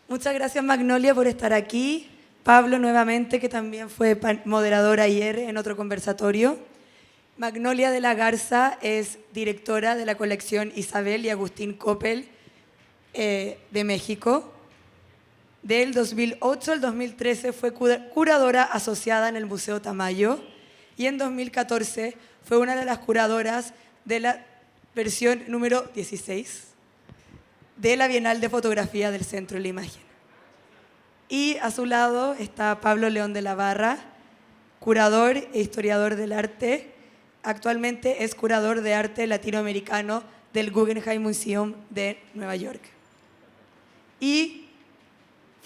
Muchas gracias, Magnolia, por estar aquí. Pablo, nuevamente, que también fue moderador ayer en otro conversatorio. Magnolia de la Garza es directora de la colección Isabel y Agustín Coppel de México. Del 2008 al 2013 fue curadora asociada en el Museo Tamayo y en 2014 fue una de las curadoras de la versión número 16 de la Bienal de Fotografía del Centro de la Imagen. Y a su lado está Pablo León de la Barra, curador e historiador del arte. Actualmente es curador de arte latinoamericano del Guggenheim Museum de Nueva York. Y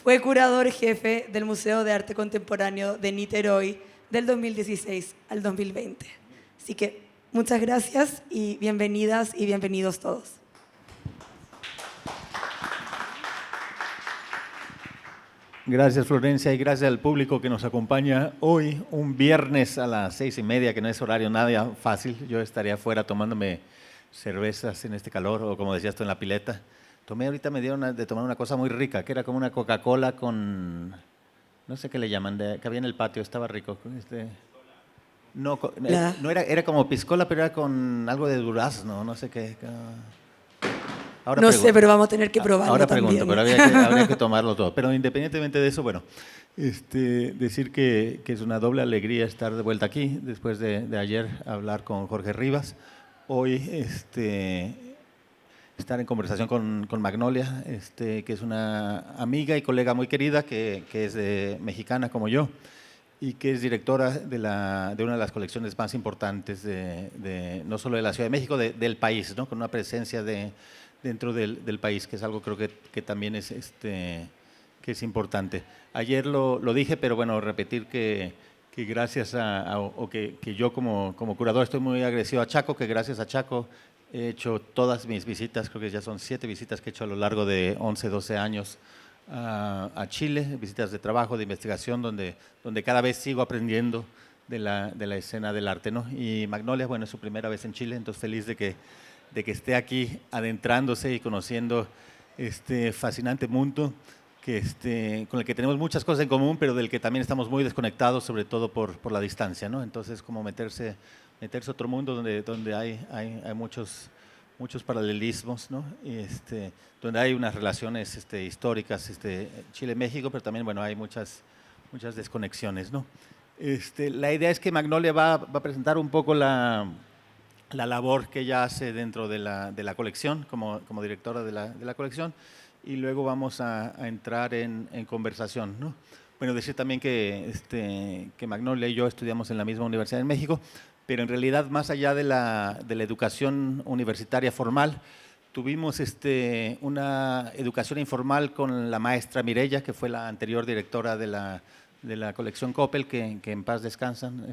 fue curador jefe del Museo de Arte Contemporáneo de Niterói del 2016 al 2020. Así que muchas gracias y bienvenidas y bienvenidos todos. Gracias, Florencia, y gracias al público que nos acompaña hoy, un viernes a las 6:30, que no es horario nada fácil. Yo estaría afuera tomándome cervezas en este calor, o como decías tú, en la pileta. Ahorita me dieron de tomar una cosa muy rica, que era como una Coca-Cola con, no sé qué le llaman, que había en el patio, estaba rico. No era como piscola, pero era con algo de durazno, no sé qué. No sé, pero vamos a tener que probarlo. Ahora también. pregunto, pero habría que tomarlo todo. Pero independientemente de eso, bueno, decir que es una doble alegría estar de vuelta aquí, después de ayer hablar con Jorge Rivas. Hoy estar en conversación con Magnolia, que es una amiga y colega muy querida, que es mexicana como yo, y que es directora de una de las colecciones más importantes no solo de la Ciudad de México, del país, ¿no? Con una presencia dentro del país, que es algo creo que también es, que es importante. Ayer lo dije, pero bueno, repetir que gracias que yo como curador estoy muy agradecido a Chaco, que gracias a Chaco he hecho todas mis visitas, creo que ya son 7 visitas que he hecho a lo largo de 11, 12 años a Chile, visitas de trabajo, de investigación, donde cada vez sigo aprendiendo de la escena del arte, ¿no? Y Magnolia, bueno, es su primera vez en Chile, entonces feliz de que esté aquí adentrándose y conociendo este fascinante mundo con el que tenemos muchas cosas en común, pero del que también estamos muy desconectados, sobre todo por la distancia, ¿no? Entonces, como meterse a otro mundo donde hay muchos paralelismos, ¿no? Y donde hay unas relaciones históricas, Chile-México, pero también, bueno, hay muchas desconexiones, ¿no? La idea es que Magnolia va a presentar un poco la labor que ella hace dentro de la colección, como directora de la colección, y luego vamos a entrar en conversación, ¿no? Bueno, decir también que Magnolia y yo estudiamos en la misma universidad en México, pero en realidad más allá de la educación universitaria formal, tuvimos una educación informal con la maestra Mireya, que fue la anterior directora de la colección Coppel, que en paz descansan,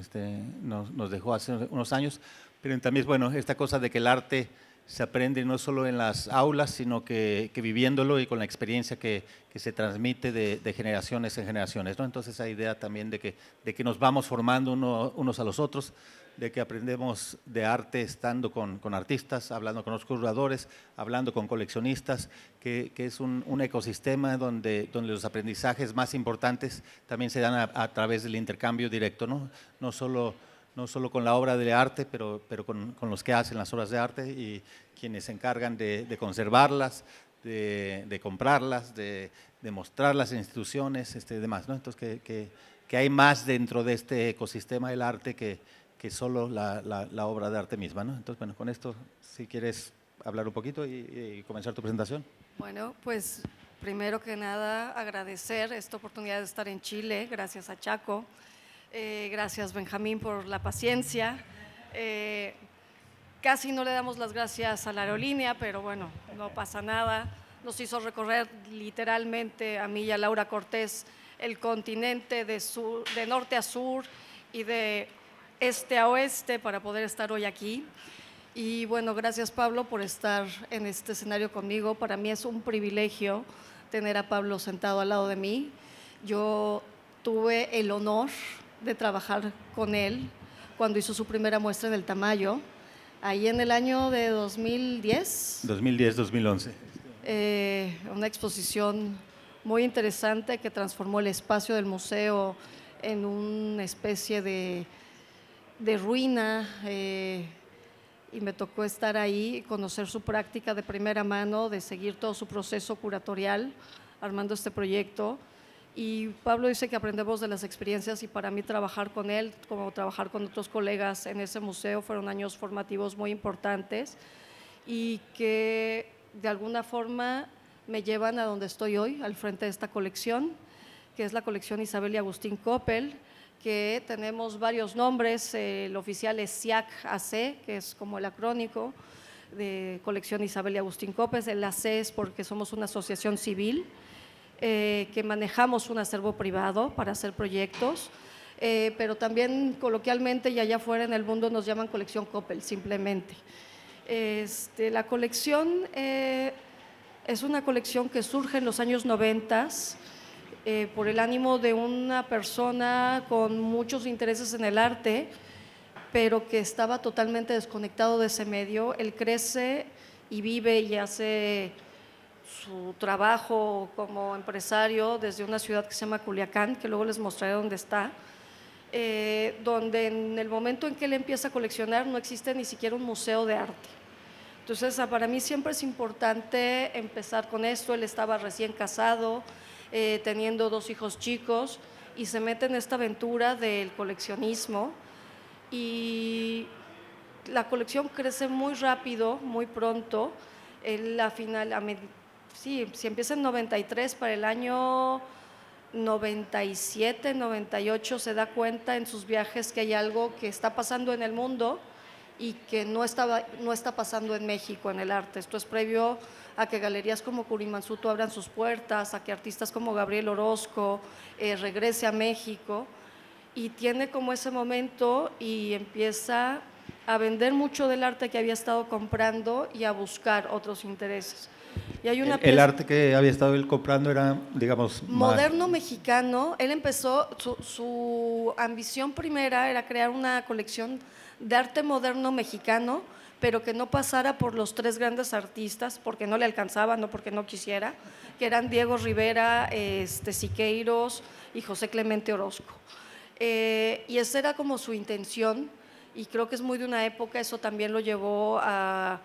nos dejó hace unos años. Pero también, bueno, esta cosa de que el arte se aprende no solo en las aulas, sino que viviéndolo y con la experiencia que se transmite de generaciones en generaciones, ¿no? Entonces, esa idea también de que nos vamos formando unos a los otros, de que aprendemos de arte estando con artistas, hablando con los curadores, hablando con coleccionistas, que es un ecosistema donde los aprendizajes más importantes también se dan a través del intercambio directo, ¿no? No solo con la obra de arte, pero con los que hacen las obras de arte y quienes se encargan de conservarlas, de comprarlas, de mostrarlas en instituciones, demás, ¿no? Entonces, que hay más dentro de este ecosistema del arte que solo la obra de arte misma, ¿no? Entonces, bueno, con esto, si quieres hablar un poquito y comenzar tu presentación. Bueno, pues primero que nada agradecer esta oportunidad de estar en Chile, gracias a Chaco. Gracias, Benjamín, por la paciencia. Casi no le damos las gracias a la aerolínea, pero bueno, no pasa nada. Nos hizo recorrer literalmente a mí y a Laura Cortés el continente de norte a sur y de este a oeste para poder estar hoy aquí. Y bueno, gracias, Pablo, por estar en este escenario conmigo. Para mí es un privilegio tener a Pablo sentado al lado de mí. Yo tuve el honor de trabajar con él cuando hizo su primera muestra en el Tamayo, ahí en el año de 2010. 2010, 2011. Una exposición muy interesante que transformó el espacio del museo en una especie de ruina, y me tocó estar ahí y conocer su práctica de primera mano, de seguir todo su proceso curatorial armando este proyecto. Y Pablo dice que aprendemos de las experiencias, y para mí trabajar con él, como trabajar con otros colegas en ese museo, fueron años formativos muy importantes y que de alguna forma me llevan a donde estoy hoy, al frente de esta colección, que es la colección Isabel y Agustín Coppel, que tenemos varios nombres. El oficial es SIAC-AC, que es como el acrónico de colección Isabel y Agustín Coppel. El AC es porque somos una asociación civil que manejamos un acervo privado para hacer proyectos, pero también coloquialmente y allá afuera en el mundo nos llaman colección Coppel simplemente. La colección es una colección que surge en los años 90 por el ánimo de una persona con muchos intereses en el arte, pero que estaba totalmente desconectado de ese medio. Él crece y vive y hace su trabajo como empresario desde una ciudad que se llama Culiacán, que luego les mostraré dónde está, donde en el momento en que él empieza a coleccionar no existe ni siquiera un museo de arte. Entonces, para mí siempre es importante empezar con esto. Él estaba recién casado, teniendo 2 hijos chicos, y se mete en esta aventura del coleccionismo, y la colección crece muy rápido, muy pronto. Si empieza en 93, para el año 97, 98 se da cuenta en sus viajes que hay algo que está pasando en el mundo y que no está pasando en México en el arte. Esto es previo a que galerías como Kurimansuto abran sus puertas, a que artistas como Gabriel Orozco regrese a México, y tiene como ese momento y empieza a vender mucho del arte que había estado comprando y a buscar otros intereses. Y hay una el arte que había estado él comprando era, digamos, moderno mexicano. Él empezó, su ambición primera era crear una colección de arte moderno mexicano, pero que no pasara por los 3 grandes artistas, porque no le alcanzaba, no porque no quisiera, que eran Diego Rivera, Siqueiros y José Clemente Orozco. Y esa era como su intención, y creo que es muy de una época. Eso también lo llevó a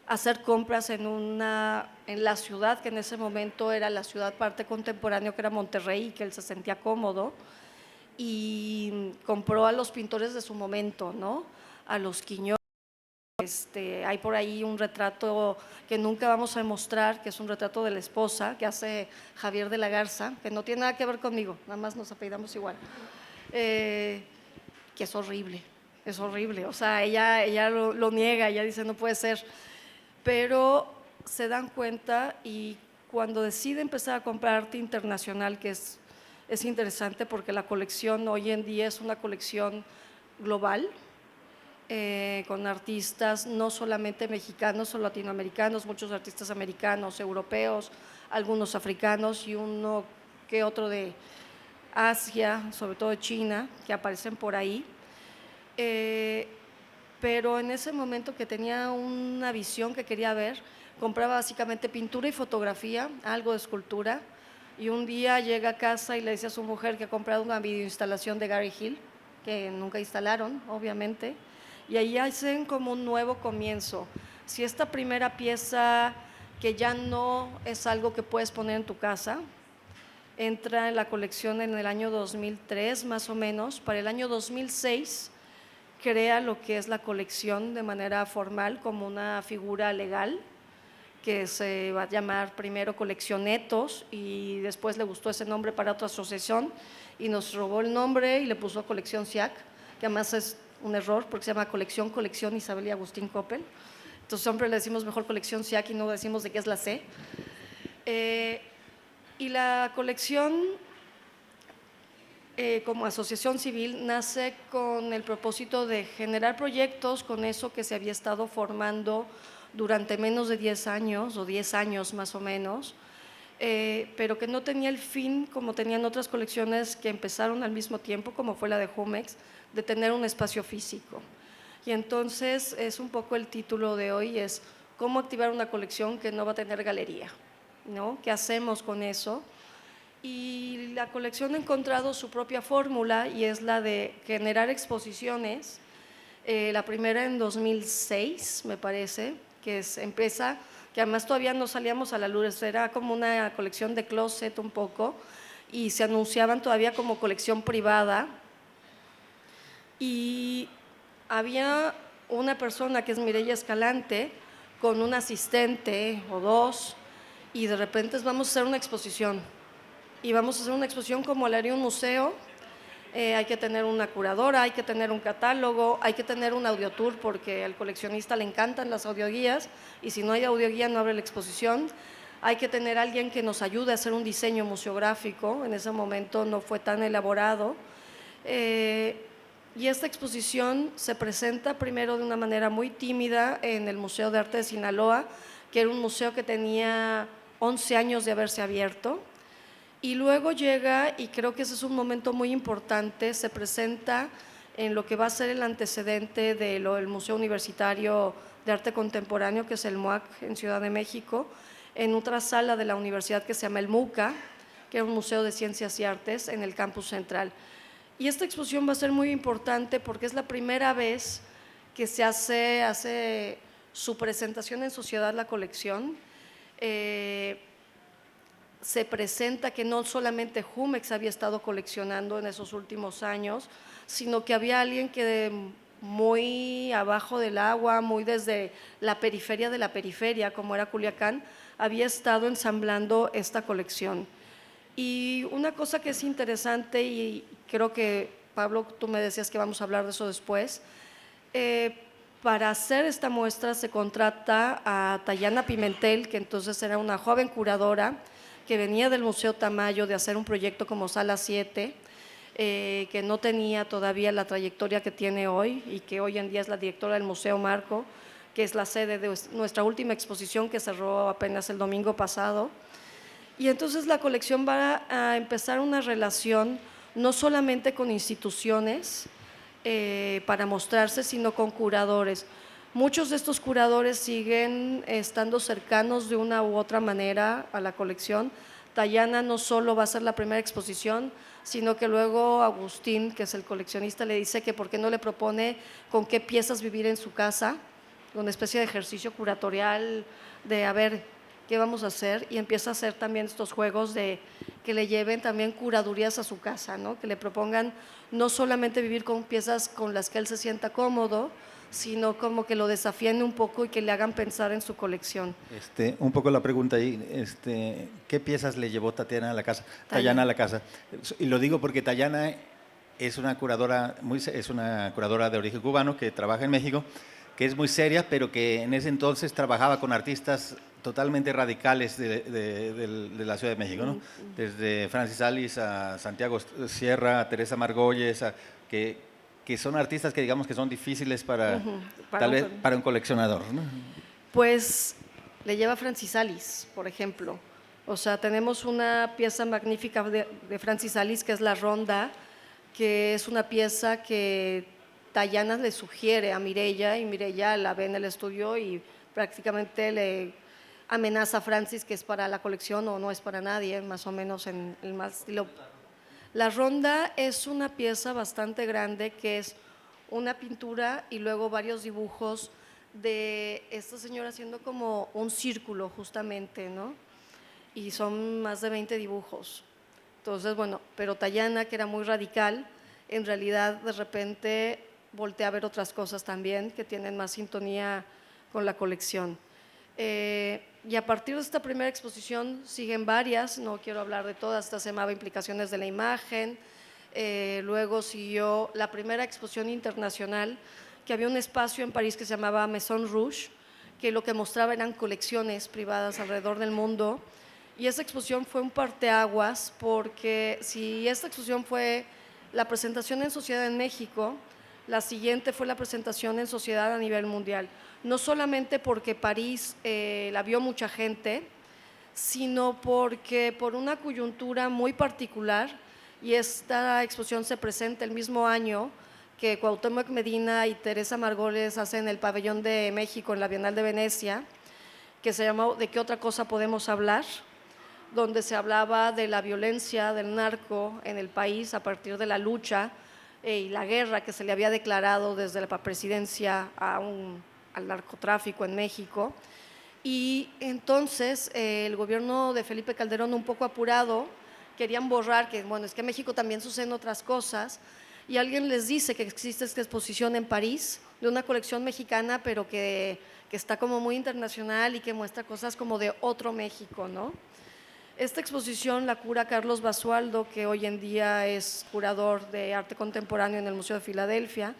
hacer compras en la ciudad, que en ese momento era la ciudad parte contemporánea, que era Monterrey, y que él se sentía cómodo, y compró a los pintores de su momento, ¿no? A los Quiñones. Hay por ahí un retrato que nunca vamos a mostrar, que es un retrato de la esposa que hace Javier de la Garza, que no tiene nada que ver conmigo, nada más nos apellidamos igual, que es horrible, o sea, ella lo niega, ella dice no puede ser, pero se dan cuenta, y cuando decide empezar a comprar arte internacional, que es interesante porque la colección hoy en día es una colección global, con artistas no solamente mexicanos o latinoamericanos, muchos artistas americanos, europeos, algunos africanos y uno que otro de Asia, sobre todo de China, que aparecen por ahí. Pero en ese momento que tenía una visión que quería ver, compraba básicamente pintura y fotografía, algo de escultura, y un día llega a casa y le dice a su mujer que ha comprado una videoinstalación de Gary Hill, que nunca instalaron, obviamente, y ahí hacen como un nuevo comienzo. Si esta primera pieza, que ya no es algo que puedes poner en tu casa, entra en la colección en el año 2003 más o menos, para el año 2006 crea lo que es la colección de manera formal como una figura legal, que se va a llamar primero Colección Etos, y después le gustó ese nombre para otra asociación y nos robó el nombre y le puso Colección SIAC, que además es un error porque se llama Colección Isabel y Agustín Coppel. Entonces siempre le decimos mejor Colección SIAC y no decimos de qué es la C. Y la colección, como asociación civil, nace con el propósito de generar proyectos con eso que se había estado formando durante menos de 10 años, o 10 años más o menos, pero que no tenía el fin, como tenían otras colecciones que empezaron al mismo tiempo, como fue la de Jumex, de tener un espacio físico. Y entonces es un poco el título de hoy, es cómo activar una colección que no va a tener galería. ¿no? ¿Qué hacemos con eso? Y la colección ha encontrado su propia fórmula y es la de generar exposiciones. La primera en 2006, me parece, empieza, que además todavía no salíamos a la luz, era como una colección de closet un poco, y se anunciaban todavía como colección privada. Y había una persona que es Mireya Escalante, con un asistente o dos, y de repente vamos a hacer una exposición. Y vamos a hacer una exposición como la haría un museo. Hay que tener una curadora, hay que tener un catálogo, hay que tener un audiotour porque al coleccionista le encantan las audioguías y si no hay audioguía no abre la exposición. Hay que tener alguien que nos ayude a hacer un diseño museográfico, en ese momento no fue tan elaborado. Y esta exposición se presenta primero de una manera muy tímida en el Museo de Arte de Sinaloa, que era un museo que tenía 11 años de haberse abierto. Y luego llega, y creo que ese es un momento muy importante, se presenta en lo que va a ser el antecedente del Museo Universitario de Arte Contemporáneo, que es el MUAC en Ciudad de México, en otra sala de la universidad que se llama el MUCA, que es un museo de ciencias y artes en el campus central. Y esta exposición va a ser muy importante porque es la primera vez que se hace su presentación en sociedad la colección. Se presenta que no solamente Jumex había estado coleccionando en esos últimos años, sino que había alguien que muy abajo del agua, muy desde la periferia de la periferia, como era Culiacán, había estado ensamblando esta colección. Y una cosa que es interesante, y creo que, Pablo, tú me decías que vamos a hablar de eso después, para hacer esta muestra se contrata a Tayana Pimentel, que entonces era una joven curadora, que venía del Museo Tamayo de hacer un proyecto como Sala 7, que no tenía todavía la trayectoria que tiene hoy y que hoy en día es la directora del Museo Marco, que es la sede de nuestra última exposición que cerró apenas el domingo pasado. Y entonces la colección va a empezar una relación no solamente con instituciones para mostrarse, sino con curadores. Muchos de estos curadores siguen estando cercanos de una u otra manera a la colección. Tayana no solo va a ser la primera exposición, sino que luego Agustín, que es el coleccionista, le dice que por qué no le propone con qué piezas vivir en su casa, una especie de ejercicio curatorial de a ver qué vamos a hacer, y empieza a hacer también estos juegos de que le lleven también curadurías a su casa, ¿no? Que le propongan no solamente vivir con piezas con las que él se sienta cómodo, sino como que lo desafíen un poco y que le hagan pensar en su colección. Un poco la pregunta ahí, ¿qué piezas le llevó Tayana a la casa? Y lo digo porque Tayana es una curadora de origen cubano que trabaja en México, que es muy seria, pero que en ese entonces trabajaba con artistas totalmente radicales de la Ciudad de México, ¿no? Desde Francis Alice a Santiago Sierra, a Teresa Margolles, que son artistas que digamos que son difíciles para un coleccionador, ¿no? Pues le lleva Francis Alice, por ejemplo. O sea, tenemos una pieza magnífica de Francis Alice, que es La Ronda, que es una pieza que Tayana le sugiere a Mireya, y Mireya la ve en el estudio y prácticamente le amenaza a Francis que es para la colección o no es para nadie, más o menos en el más estilo. La Ronda es una pieza bastante grande que es una pintura y luego varios dibujos de esta señora haciendo como un círculo justamente, ¿no? Y son más de 20 dibujos. Entonces, bueno, pero Tayana, que era muy radical, en realidad de repente voltea a ver otras cosas también que tienen más sintonía con la colección. Y a partir de esta primera exposición siguen varias, no quiero hablar de todas, esta se llamaba Implicaciones de la Imagen. Luego siguió la primera exposición internacional, que había un espacio en París que se llamaba Maison Rouge, que lo que mostraba eran colecciones privadas alrededor del mundo. Y esa exposición fue un parteaguas, porque si esta exposición fue la presentación en sociedad en México, la siguiente fue la presentación en sociedad a nivel mundial. No solamente porque París la vio mucha gente, sino porque por una coyuntura muy particular, y esta exposición se presenta el mismo año que Cuauhtémoc Medina y Teresa Margolles hacen el Pabellón de México en la Bienal de Venecia, que se llamó ¿De qué otra cosa podemos hablar?, donde se hablaba de la violencia del narco en el país a partir de la lucha y la guerra que se le había declarado desde la presidencia al narcotráfico en México. Y entonces el gobierno de Felipe Calderón, un poco apurado, querían borrar que, bueno, es que en México también suceden otras cosas, y alguien les dice que existe esta exposición en París de una colección mexicana, pero que está como muy internacional y que muestra cosas como de otro México, ¿no? Esta exposición la cura Carlos Basualdo, que hoy en día es curador de arte contemporáneo en el Museo de Filadelfia,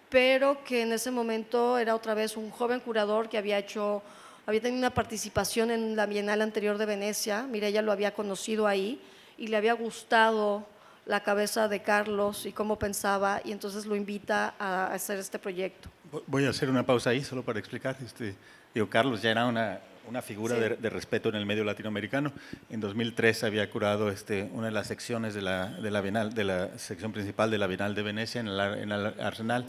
pero que en ese momento era otra vez un joven curador que había tenido una participación en la Bienal anterior de Venecia. Mireya lo había conocido ahí y le había gustado la cabeza de Carlos y cómo pensaba, y entonces lo invita a hacer este proyecto. Voy a hacer una pausa ahí solo para explicar. Carlos ya era una figura de respeto en el medio latinoamericano. En 2003 había curado una de las secciones de la Bienal, de la sección principal de la Bienal de Venecia en el Arsenal,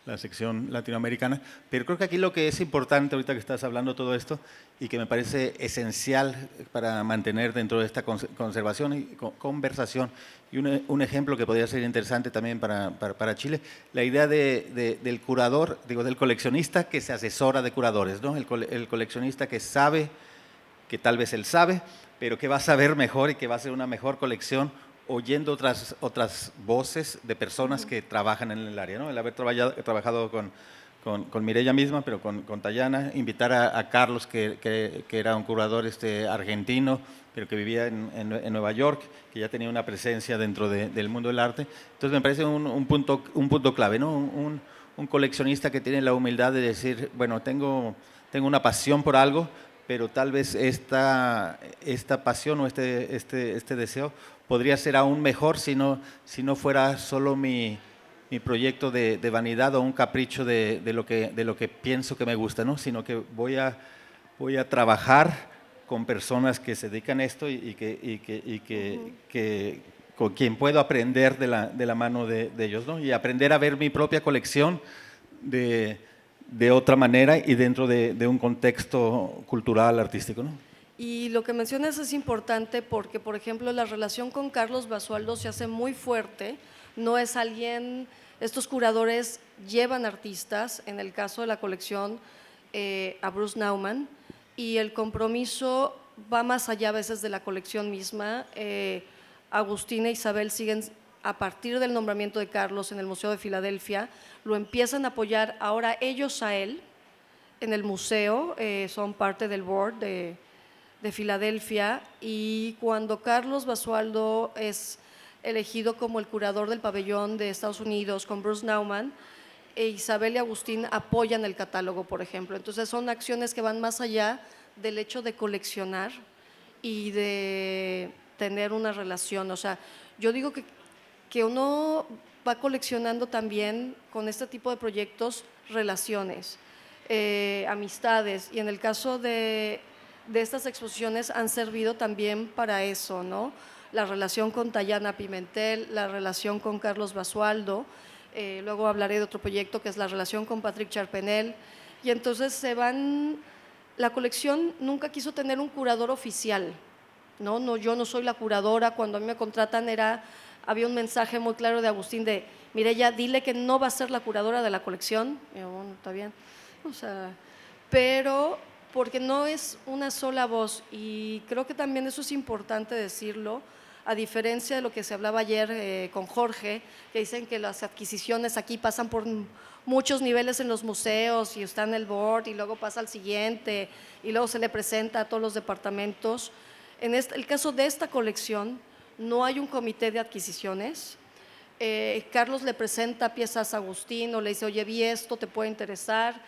la sección latinoamericana. Pero creo que aquí lo que es importante ahorita que estás hablando todo esto y que me parece esencial para mantener dentro de esta conservación y conversación, y un ejemplo que podría ser interesante también para Chile, la idea del curador, del coleccionista que se asesora de curadores, ¿no? El coleccionista que sabe, que tal vez él sabe, pero que va a saber mejor y que va a hacer una mejor colección oyendo otras voces de personas que trabajan en el área, ¿no? El haber trabajado con Mireya misma, pero con Tayana, invitar a Carlos, que era un curador argentino, pero que vivía en Nueva York, que ya tenía una presencia dentro del mundo del arte. Entonces me parece un punto clave, ¿no? Un coleccionista que tiene la humildad de decir, bueno, tengo una pasión por algo, pero tal vez esta pasión o este deseo podría ser aún mejor si no fuera solo mi proyecto de vanidad o un capricho de lo que pienso que me gusta, ¿no? Sino que voy a trabajar con personas que se dedican a esto y que con quien puedo aprender de la mano de ellos, ¿no? Y aprender a ver mi propia colección de otra manera y dentro de un contexto cultural, artístico, ¿no? Y lo que mencionas es importante porque, por ejemplo, la relación con Carlos Basualdo se hace muy fuerte. No es alguien, estos curadores llevan artistas, en el caso de la colección a Bruce Nauman, y el compromiso va más allá a veces de la colección misma. Agustina e Isabel siguen, a partir del nombramiento de Carlos en el Museo de Filadelfia, lo empiezan a apoyar ahora ellos a él en el museo, son parte del board de Filadelfia, y cuando Carlos Basualdo es elegido como el curador del pabellón de Estados Unidos con Bruce Nauman, Isabel y Agustín apoyan el catálogo, por ejemplo. Entonces son acciones que van más allá del hecho de coleccionar y de tener una relación. O sea, yo digo que uno va coleccionando también con este tipo de proyectos relaciones, amistades, y en el caso de estas exposiciones han servido también para eso, ¿no? La relación con Tayana Pimentel, la relación con Carlos Basualdo, luego hablaré de otro proyecto que es la relación con Patrick Charpenel, y entonces la colección nunca quiso tener un curador oficial, ¿no? Yo no soy la curadora. Cuando a mí me contratan había un mensaje muy claro de Agustín de, Mireya, dile que no va a ser la curadora de la colección. Y yo, bueno, está bien, o sea, pero porque no es una sola voz, y creo que también eso es importante decirlo, a diferencia de lo que se hablaba ayer con Jorge, que dicen que las adquisiciones aquí pasan por muchos niveles en los museos y está en el board y luego pasa al siguiente y luego se le presenta a todos los departamentos. En el caso de esta colección no hay un comité de adquisiciones. Carlos le presenta piezas a Agustín o le dice, oye, vi esto, te puede interesar.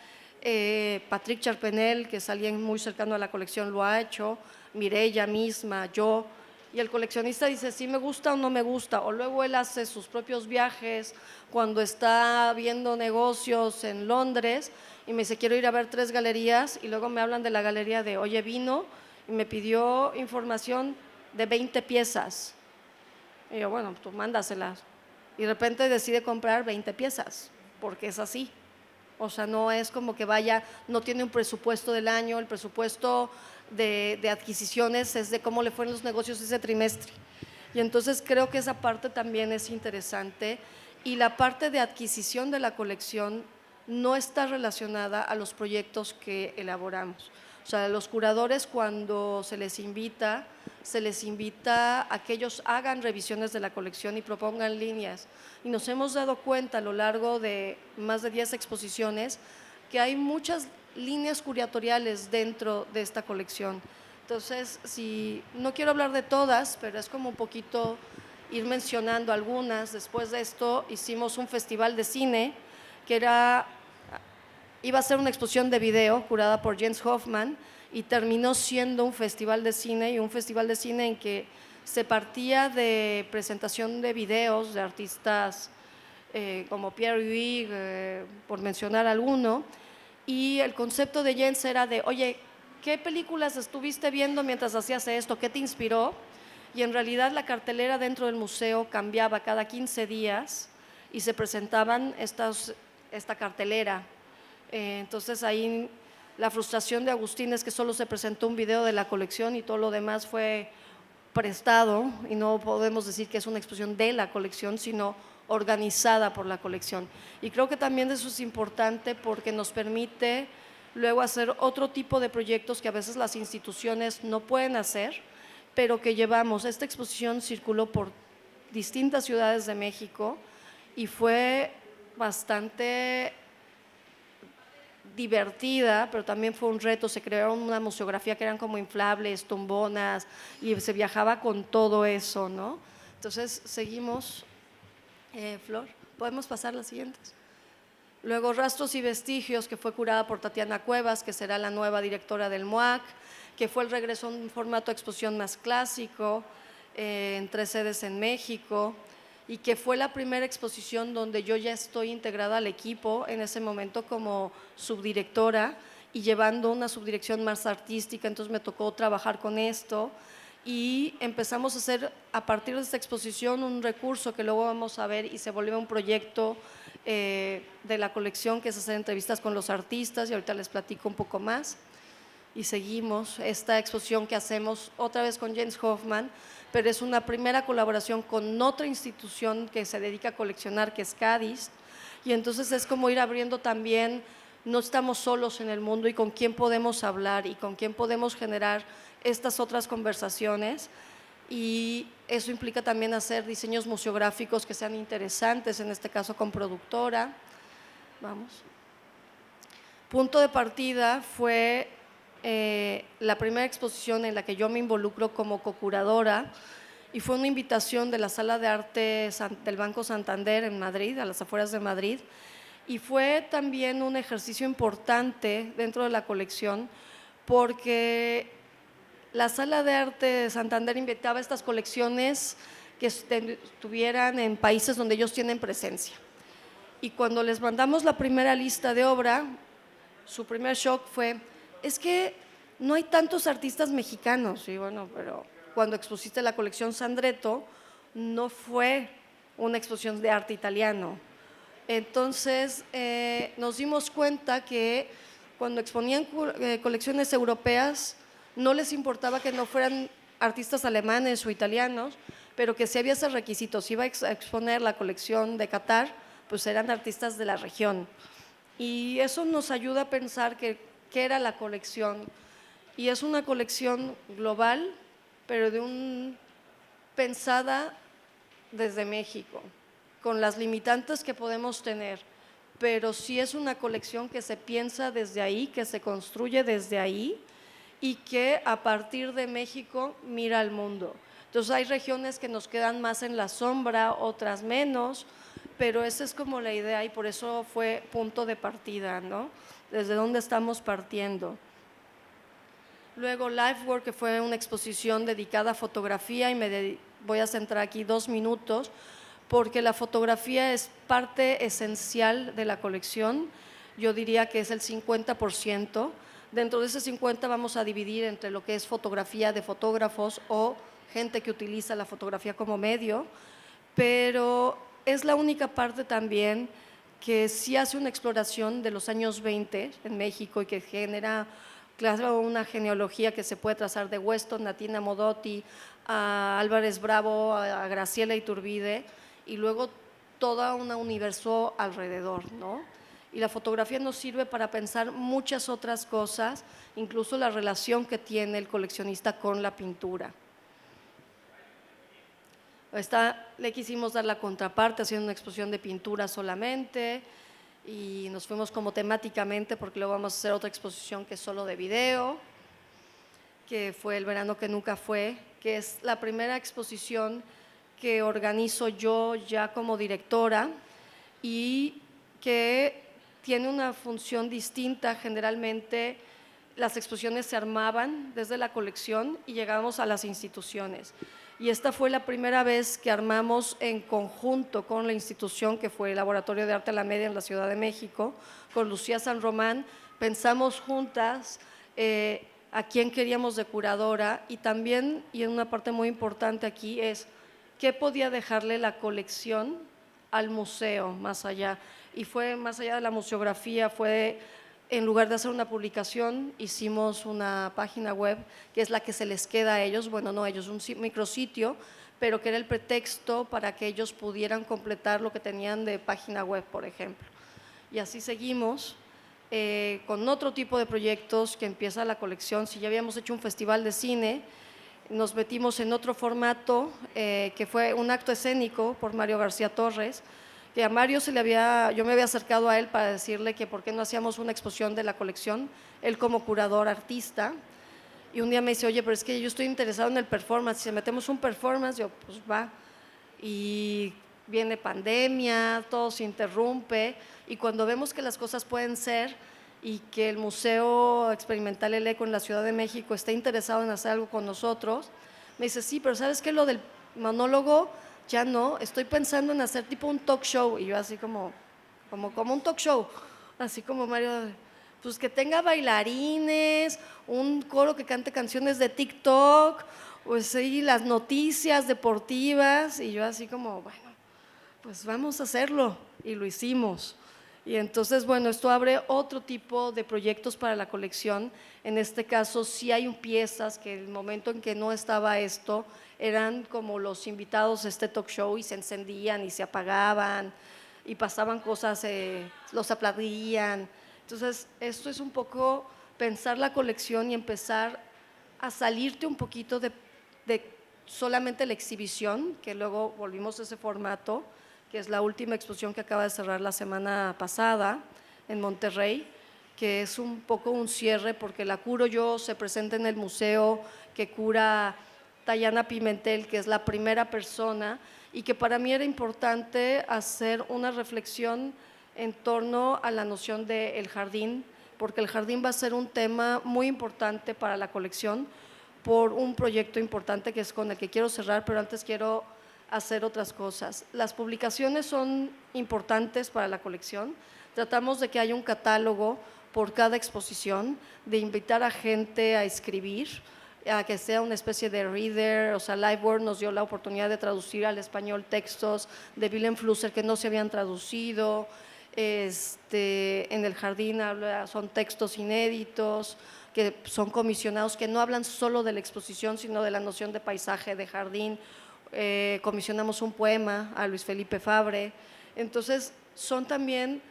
Patrick Charpenel, que es alguien muy cercano a la colección, lo ha hecho, Mireya misma, yo, y el coleccionista dice si me gusta o no me gusta, o luego él hace sus propios viajes cuando está viendo negocios en Londres y me dice quiero ir a ver 3 galerías, y luego me hablan de la galería de oye, vino y me pidió información de 20 piezas, y yo bueno, tú mándaselas, y de repente decide comprar 20 piezas porque es así. O sea, no es como que vaya, no tiene un presupuesto del año, el presupuesto de adquisiciones es de cómo le fueron los negocios ese trimestre. Y entonces creo que esa parte también es interesante, y la parte de adquisición de la colección no está relacionada a los proyectos que elaboramos. O sea, los curadores, cuando se les invita a que ellos hagan revisiones de la colección y propongan líneas. Y nos hemos dado cuenta a lo largo de más de 10 exposiciones que hay muchas líneas curatoriales dentro de esta colección. Entonces, no quiero hablar de todas, pero es como un poquito ir mencionando algunas. Después de esto hicimos un festival de cine que iba a ser una exposición de video curada por Jens Hoffman, y terminó siendo un festival de cine, y un festival de cine en que se partía de presentación de videos de artistas como Pierre Huyghe, por mencionar alguno, y el concepto de Jens era de, oye, ¿qué películas estuviste viendo mientras hacías esto? ¿Qué te inspiró? Y en realidad la cartelera dentro del museo cambiaba cada 15 días y se presentaban esta cartelera. Entonces ahí la frustración de Agustín es que solo se presentó un video de la colección y todo lo demás fue prestado, y no podemos decir que es una exposición de la colección, sino organizada por la colección. Y creo que también eso es importante porque nos permite luego hacer otro tipo de proyectos que a veces las instituciones no pueden hacer, pero que llevamos. Esta exposición circuló por distintas ciudades de México y fue bastante divertida, pero también fue un reto. Se crearon una museografía que eran como inflables, tumbonas, y se viajaba con todo eso, ¿no? Entonces, seguimos. Flor, ¿podemos pasar las siguientes? Luego, Rastros y Vestigios, que fue curada por Tatiana Cuevas, que será la nueva directora del MUAC, que fue el regreso a un formato de exposición más clásico, en 3 sedes en México, y que fue la primera exposición donde yo ya estoy integrada al equipo en ese momento como subdirectora y llevando una subdirección más artística. Entonces me tocó trabajar con esto y empezamos a hacer a partir de esta exposición un recurso que luego vamos a ver y se volvió un proyecto de la colección, que es hacer entrevistas con los artistas, y ahorita les platico un poco más. Y seguimos esta exposición que hacemos otra vez con Jens Hoffman, pero es una primera colaboración con otra institución que se dedica a coleccionar, que es Cádiz, y entonces es como ir abriendo también, no estamos solos en el mundo, y con quién podemos hablar y con quién podemos generar estas otras conversaciones, y eso implica también hacer diseños museográficos que sean interesantes, en este caso con productora. Vamos. Punto de partida fue la primera exposición en la que yo me involucro como co-curadora, y fue una invitación de la Sala de Arte del Banco Santander en Madrid, a las afueras de Madrid, y fue también un ejercicio importante dentro de la colección porque la Sala de Arte de Santander invitaba a estas colecciones que estuvieran en países donde ellos tienen presencia, y cuando les mandamos la primera lista de obra, su primer shock fue: es que no hay tantos artistas mexicanos. Y bueno, pero cuando expusiste la colección Sandretto, no fue una exposición de arte italiano. Entonces, nos dimos cuenta que cuando exponían colecciones europeas, no les importaba que no fueran artistas alemanes o italianos, pero que si había ese requisito, si iba a exponer la colección de Qatar, pues eran artistas de la región. Y eso nos ayuda a pensar qué era la colección, y es una colección global, pero pensada desde México, con las limitantes que podemos tener, pero sí es una colección que se piensa desde ahí, que se construye desde ahí, y que a partir de México mira al mundo. Entonces hay regiones que nos quedan más en la sombra, otras menos, pero esa es como la idea, y por eso fue punto de partida, ¿no? Desde dónde estamos partiendo. Luego Lifework, que fue una exposición dedicada a fotografía, y voy a centrar aquí 2 minutos, porque la fotografía es parte esencial de la colección. Yo diría que es el 50%. Dentro de ese 50 vamos a dividir entre lo que es fotografía de fotógrafos o gente que utiliza la fotografía como medio, pero es la única parte también que sí hace una exploración de los años 20 en México y que genera claro, una genealogía que se puede trazar de Weston a Tina Modotti, a Álvarez Bravo, a Graciela Iturbide, y luego toda un universo alrededor, ¿no? Y la fotografía nos sirve para pensar muchas otras cosas, incluso la relación que tiene el coleccionista con la pintura. Le quisimos dar la contraparte haciendo una exposición de pintura solamente, y nos fuimos como temáticamente porque luego vamos a hacer otra exposición que es solo de video, que fue El verano que nunca fue, que es la primera exposición que organizo yo ya como directora y que tiene una función distinta. Generalmente las exposiciones se armaban desde la colección y llegábamos a las instituciones. Y esta fue la primera vez que armamos en conjunto con la institución, que fue el Laboratorio de Arte Alameda en la Ciudad de México, con Lucía San Román. Pensamos juntas a quién queríamos de curadora, y también, y en una parte muy importante aquí, es qué podía dejarle la colección al museo más allá. Y fue más allá de la museografía, fue… En lugar de hacer una publicación, hicimos una página web que es la que se les queda a ellos, bueno, no a ellos, un micrositio, pero que era el pretexto para que ellos pudieran completar lo que tenían de página web, por ejemplo. Y así seguimos con otro tipo de proyectos que empieza la colección. Si ya habíamos hecho un festival de cine, nos metimos en otro formato que fue un acto escénico por Mario García Torres, que a Mario yo me había acercado a él para decirle que por qué no hacíamos una exposición de la colección, él como curador artista, y un día me dice, oye, pero es que yo estoy interesado en el performance, si metemos un performance, yo pues va, y viene pandemia, todo se interrumpe, y cuando vemos que las cosas pueden ser y que el Museo Experimental El Eco en la Ciudad de México está interesado en hacer algo con nosotros, me dice, sí, pero ¿sabes qué? Lo del monólogo ya no, estoy pensando en hacer tipo un talk show. Y yo así como un talk show, así como Mario, pues que tenga bailarines, un coro que cante canciones de TikTok, pues sí, las noticias deportivas. Y yo así como, bueno, pues vamos a hacerlo, y lo hicimos. Y entonces, bueno, esto abre otro tipo de proyectos para la colección. En este caso sí hay piezas que el momento en que no estaba esto, eran como los invitados a este talk show y se encendían y se apagaban y pasaban cosas, los aplaudían. Entonces, esto es un poco pensar la colección y empezar a salirte un poquito de solamente la exhibición, que luego volvimos a ese formato, que es la última exposición que acaba de cerrar la semana pasada en Monterrey, que es un poco un cierre porque la curo yo, se presenta en el museo que cura Tayana Pimentel, que es la primera persona, y que para mí era importante hacer una reflexión en torno a la noción del jardín, porque el jardín va a ser un tema muy importante para la colección por un proyecto importante que es con el que quiero cerrar, pero antes quiero hacer otras cosas. Las publicaciones son importantes para la colección. Tratamos de que haya un catálogo por cada exposición, de invitar a gente a escribir, a que sea una especie de reader. O sea, LiveWord nos dio la oportunidad de traducir al español textos de Willem Flusser que no se habían traducido. En el jardín son textos inéditos que son comisionados, que no hablan solo de la exposición, sino de la noción de paisaje, de jardín. Comisionamos un poema a Luis Felipe Fabre. Entonces, son también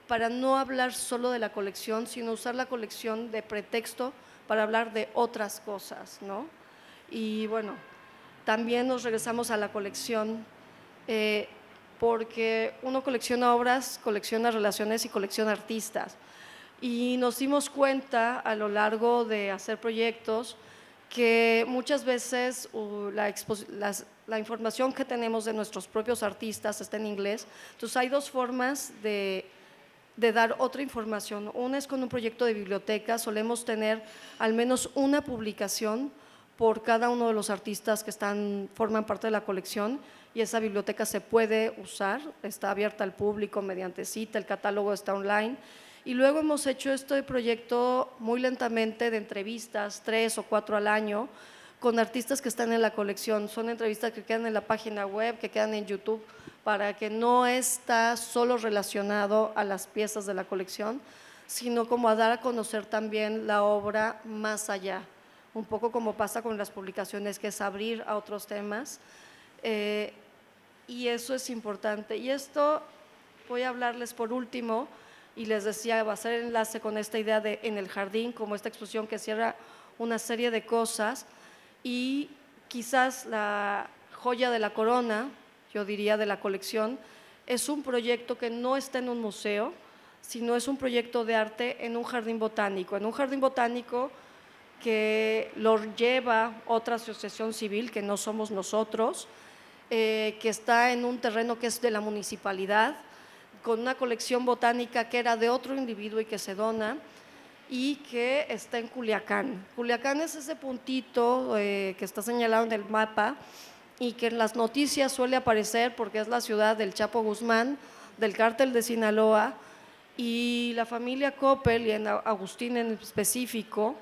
para no hablar solo de la colección, sino usar la colección de pretexto para hablar de otras cosas, ¿no? Y bueno, también nos regresamos a la colección porque uno colecciona obras, colecciona relaciones y colecciona artistas. Y nos dimos cuenta a lo largo de hacer proyectos que muchas veces la información que tenemos de nuestros propios artistas está en inglés. Entonces hay dos formas de dar otra información. Una es con un proyecto de biblioteca. Solemos tener al menos una publicación por cada uno de los artistas que forman parte de la colección, y esa biblioteca se puede usar, está abierta al público mediante cita, el catálogo está online. Y luego hemos hecho este proyecto muy lentamente de entrevistas, 3 o 4 al año, con artistas que están en la colección. Son entrevistas que quedan en la página web, que quedan en YouTube, para que no está solo relacionado a las piezas de la colección, sino como a dar a conocer también la obra más allá, un poco como pasa con las publicaciones, que es abrir a otros temas, y eso es importante. Y esto voy a hablarles por último, y les decía, va a ser enlace con esta idea de En el Jardín, como esta exposición que cierra una serie de cosas, y quizás la joya de la corona, yo diría, de la colección, es un proyecto que no está en un museo, sino es un proyecto de arte en un jardín botánico, que lo lleva otra asociación civil, que no somos nosotros, que está en un terreno que es de la municipalidad, con una colección botánica que era de otro individuo y que se dona, y que está en Culiacán. Culiacán es ese puntito que está señalado en el mapa y que en las noticias suele aparecer porque es la ciudad del Chapo Guzmán, del cártel de Sinaloa, y la familia Coppel y en Agustín en específico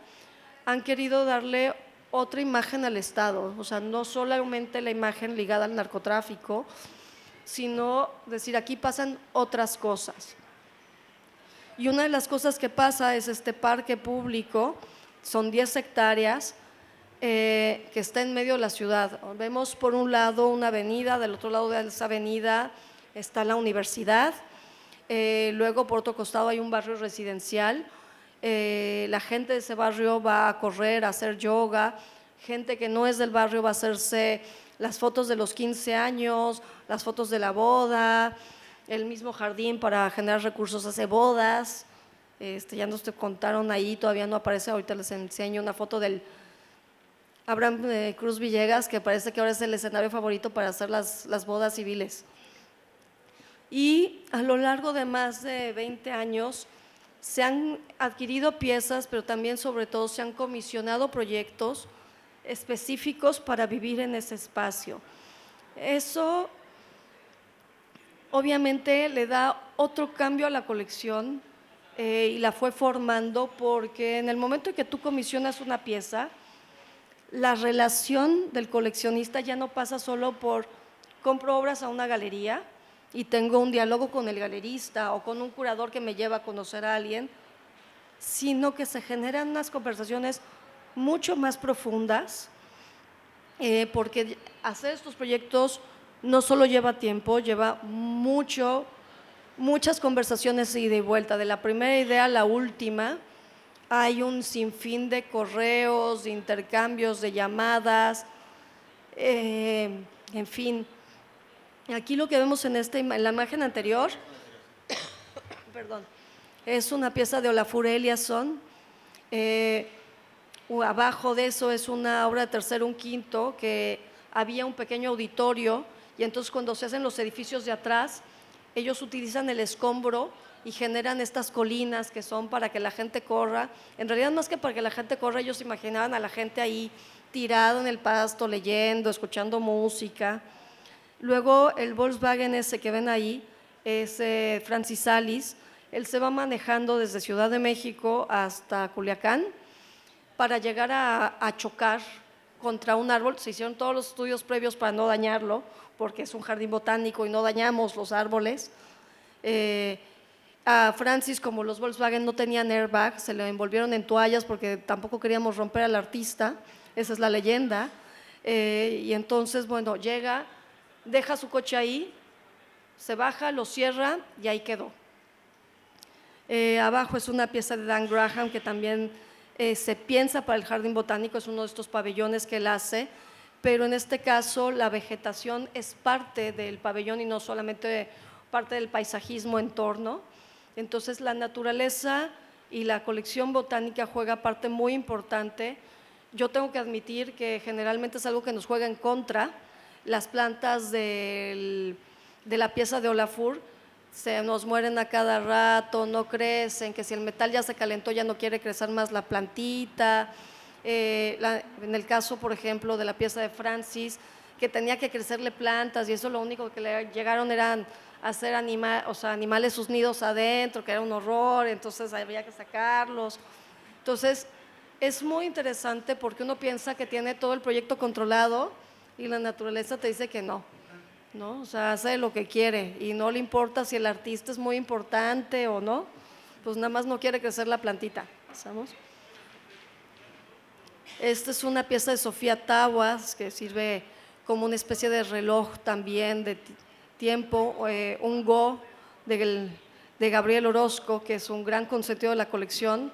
han querido darle otra imagen al Estado, o sea, no solamente la imagen ligada al narcotráfico, sino decir, aquí pasan otras cosas. Y una de las cosas que pasa es este parque público, son 10 hectáreas, que está en medio de la ciudad. Vemos por un lado una avenida, del otro lado de esa avenida está la universidad, luego por otro costado hay un barrio residencial, la gente de ese barrio va a correr, a hacer yoga, gente que no es del barrio va a hacerse las fotos de los 15 años, las fotos de la boda, el mismo jardín para generar recursos hace bodas, ya nos te contaron ahí, todavía no aparece, ahorita les enseño una foto del Abraham Cruz Villegas, que parece que ahora es el escenario favorito para hacer las bodas civiles. Y a lo largo de más de 20 años se han adquirido piezas, pero también sobre todo se han comisionado proyectos específicos para vivir en ese espacio. Eso obviamente le da otro cambio a la colección y la fue formando, porque en el momento en que tú comisionas una pieza, la relación del coleccionista ya no pasa solo por compro obras a una galería y tengo un diálogo con el galerista o con un curador que me lleva a conocer a alguien, sino que se generan unas conversaciones mucho más profundas, porque hacer estos proyectos no solo lleva tiempo, lleva muchas conversaciones ida y vuelta, de la primera idea a la última. Hay un sinfín de correos, de intercambios, de llamadas, en fin. Aquí lo que vemos en la imagen anterior, perdón, es una pieza de Olafur Eliasson. Abajo de eso es una obra de tercero, un quinto, que había un pequeño auditorio y entonces cuando se hacen los edificios de atrás, ellos utilizan el escombro y generan estas colinas que son para que la gente corra. En realidad más que para que la gente corra, ellos imaginaban a la gente ahí tirado en el pasto, leyendo, escuchando música. Luego el Volkswagen ese que ven ahí es Francis Salis. Él se va manejando desde Ciudad de México hasta Culiacán para llegar a chocar contra un árbol. Se hicieron todos los estudios previos para no dañarlo, porque es un jardín botánico y no dañamos los árboles. A Francis, como los Volkswagen no tenían airbag, se le envolvieron en toallas porque tampoco queríamos romper al artista, esa es la leyenda. Y entonces, bueno, llega, deja su coche ahí, se baja, lo cierra y ahí quedó. Abajo es una pieza de Dan Graham que también se piensa para el jardín botánico, es uno de estos pabellones que él hace, pero en este caso la vegetación es parte del pabellón y no solamente parte del paisajismo en torno. Entonces la naturaleza y la colección botánica juega parte muy importante. Yo tengo que admitir que generalmente es algo que nos juega en contra. Las plantas de la pieza de Olafur se nos mueren a cada rato, no crecen, que si el metal ya se calentó ya no quiere crecer más la plantita. En el caso, por ejemplo, de la pieza de Francis, que tenía que crecerle plantas y eso lo único que le llegaron eran hacer animales sus nidos adentro, que era un horror, entonces había que sacarlos. Entonces, es muy interesante porque uno piensa que tiene todo el proyecto controlado y la naturaleza te dice que no, ¿no? O sea, hace lo que quiere y no le importa si el artista es muy importante o no. pues nada más no quiere crecer la plantita. ¿Estamos? Esta es una pieza de Sofía Tawas que sirve como una especie de reloj también de tiempo, un Go de Gabriel Orozco, que es un gran consentido de la colección.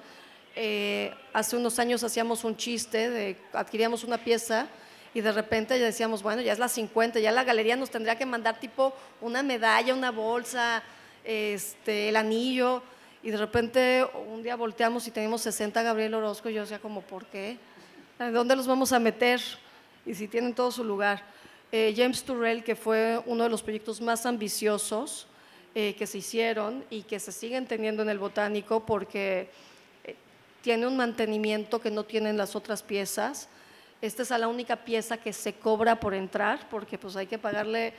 Hace unos años hacíamos un chiste, adquiríamos una pieza y de repente ya decíamos, bueno, ya es la 50, ya la galería nos tendría que mandar tipo una medalla, una bolsa, el anillo, y de repente un día volteamos y tenemos 60 Gabriel Orozco, y yo decía como, ¿por qué? ¿Dónde los vamos a meter? Y si tienen todo su lugar. James Turrell, que fue uno de los proyectos más ambiciosos que se hicieron y que se siguen teniendo en el Botánico, porque tiene un mantenimiento que no tienen las otras piezas. Esta es la única pieza que se cobra por entrar, porque pues hay que pagarle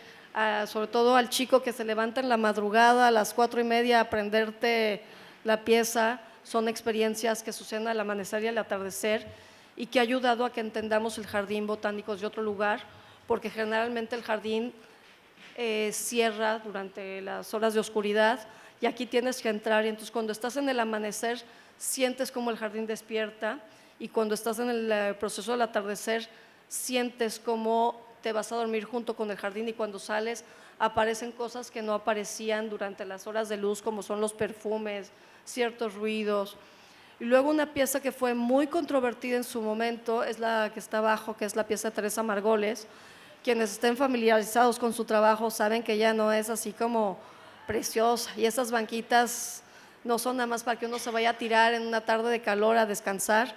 sobre todo al chico que se levanta en la madrugada a las 4:30 a aprenderte la pieza. Son experiencias que suceden al amanecer y al atardecer, y que ha ayudado a que entendamos el jardín botánico de otro lugar, porque generalmente el jardín cierra durante las horas de oscuridad y aquí tienes que entrar, y entonces cuando estás en el amanecer sientes como el jardín despierta, y cuando estás en el proceso del atardecer sientes como te vas a dormir junto con el jardín, y cuando sales aparecen cosas que no aparecían durante las horas de luz, como son los perfumes, ciertos ruidos. Y luego una pieza que fue muy controvertida en su momento es la que está abajo, que es la pieza de Teresa Margoles. Quienes estén familiarizados con su trabajo saben que ella no es así como preciosa, y esas banquitas no son nada más para que uno se vaya a tirar en una tarde de calor a descansar.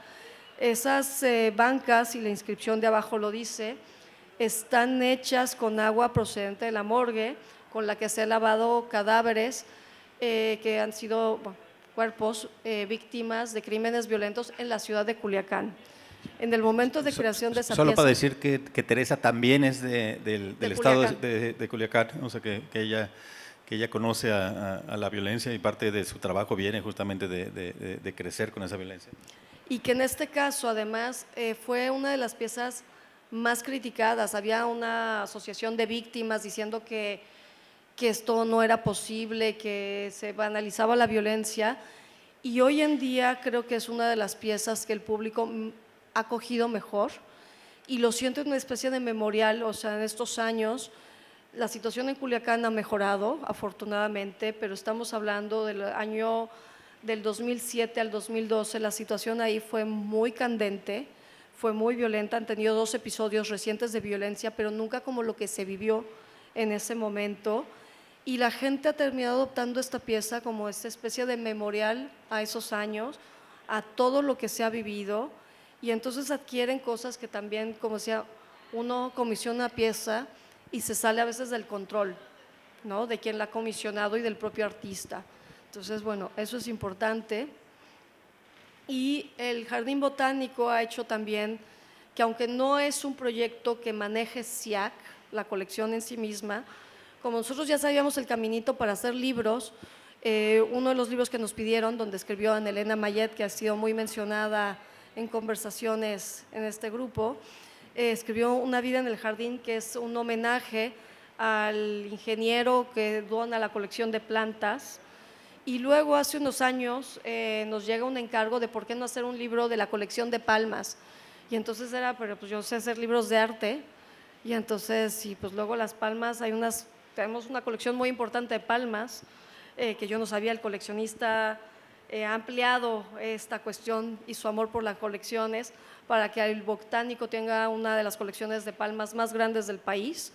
Esas bancas, y la inscripción de abajo lo dice, están hechas con agua procedente de la morgue, con la que se han lavado cadáveres que han sido cuerpos víctimas de crímenes violentos en la ciudad de Culiacán. En el momento de creación de esa Solo pieza… para decir que Teresa también es del estado de Culiacán, o sea que ella conoce a la violencia, y parte de su trabajo viene justamente de crecer con esa violencia. Y que en este caso además fue una de las piezas más criticadas. Había una asociación de víctimas diciendo que esto no era posible, que se banalizaba la violencia, y hoy en día creo que es una de las piezas que el público ha cogido mejor, y lo siento en una especie de memorial. O sea, en estos años la situación en Culiacán ha mejorado, afortunadamente, pero estamos hablando del año del 2007 al 2012, la situación ahí fue muy candente, fue muy violenta. Han tenido 2 episodios recientes de violencia, pero nunca como lo que se vivió en ese momento, y la gente ha terminado adoptando esta pieza como esta especie de memorial a esos años, a todo lo que se ha vivido, y entonces adquieren cosas que también, como decía, uno comisiona pieza y se sale a veces del control, ¿no?, de quien la ha comisionado y del propio artista. Entonces, bueno, eso es importante. Y el Jardín Botánico ha hecho también que, aunque no es un proyecto que maneje SIAC, la colección en sí misma, como nosotros ya sabíamos el caminito para hacer libros, uno de los libros que nos pidieron, donde escribió Ana Elena Mayet, que ha sido muy mencionada en conversaciones en este grupo, escribió Una vida en el jardín, que es un homenaje al ingeniero que dona la colección de plantas. Y luego hace unos años nos llega un encargo de por qué no hacer un libro de la colección de palmas, y entonces era, pero pues yo sé hacer libros de arte, y entonces, y pues luego las palmas, tenemos una colección muy importante de palmas, que yo no sabía. El coleccionista ha ampliado esta cuestión y su amor por las colecciones para que el Botánico tenga una de las colecciones de palmas más grandes del país,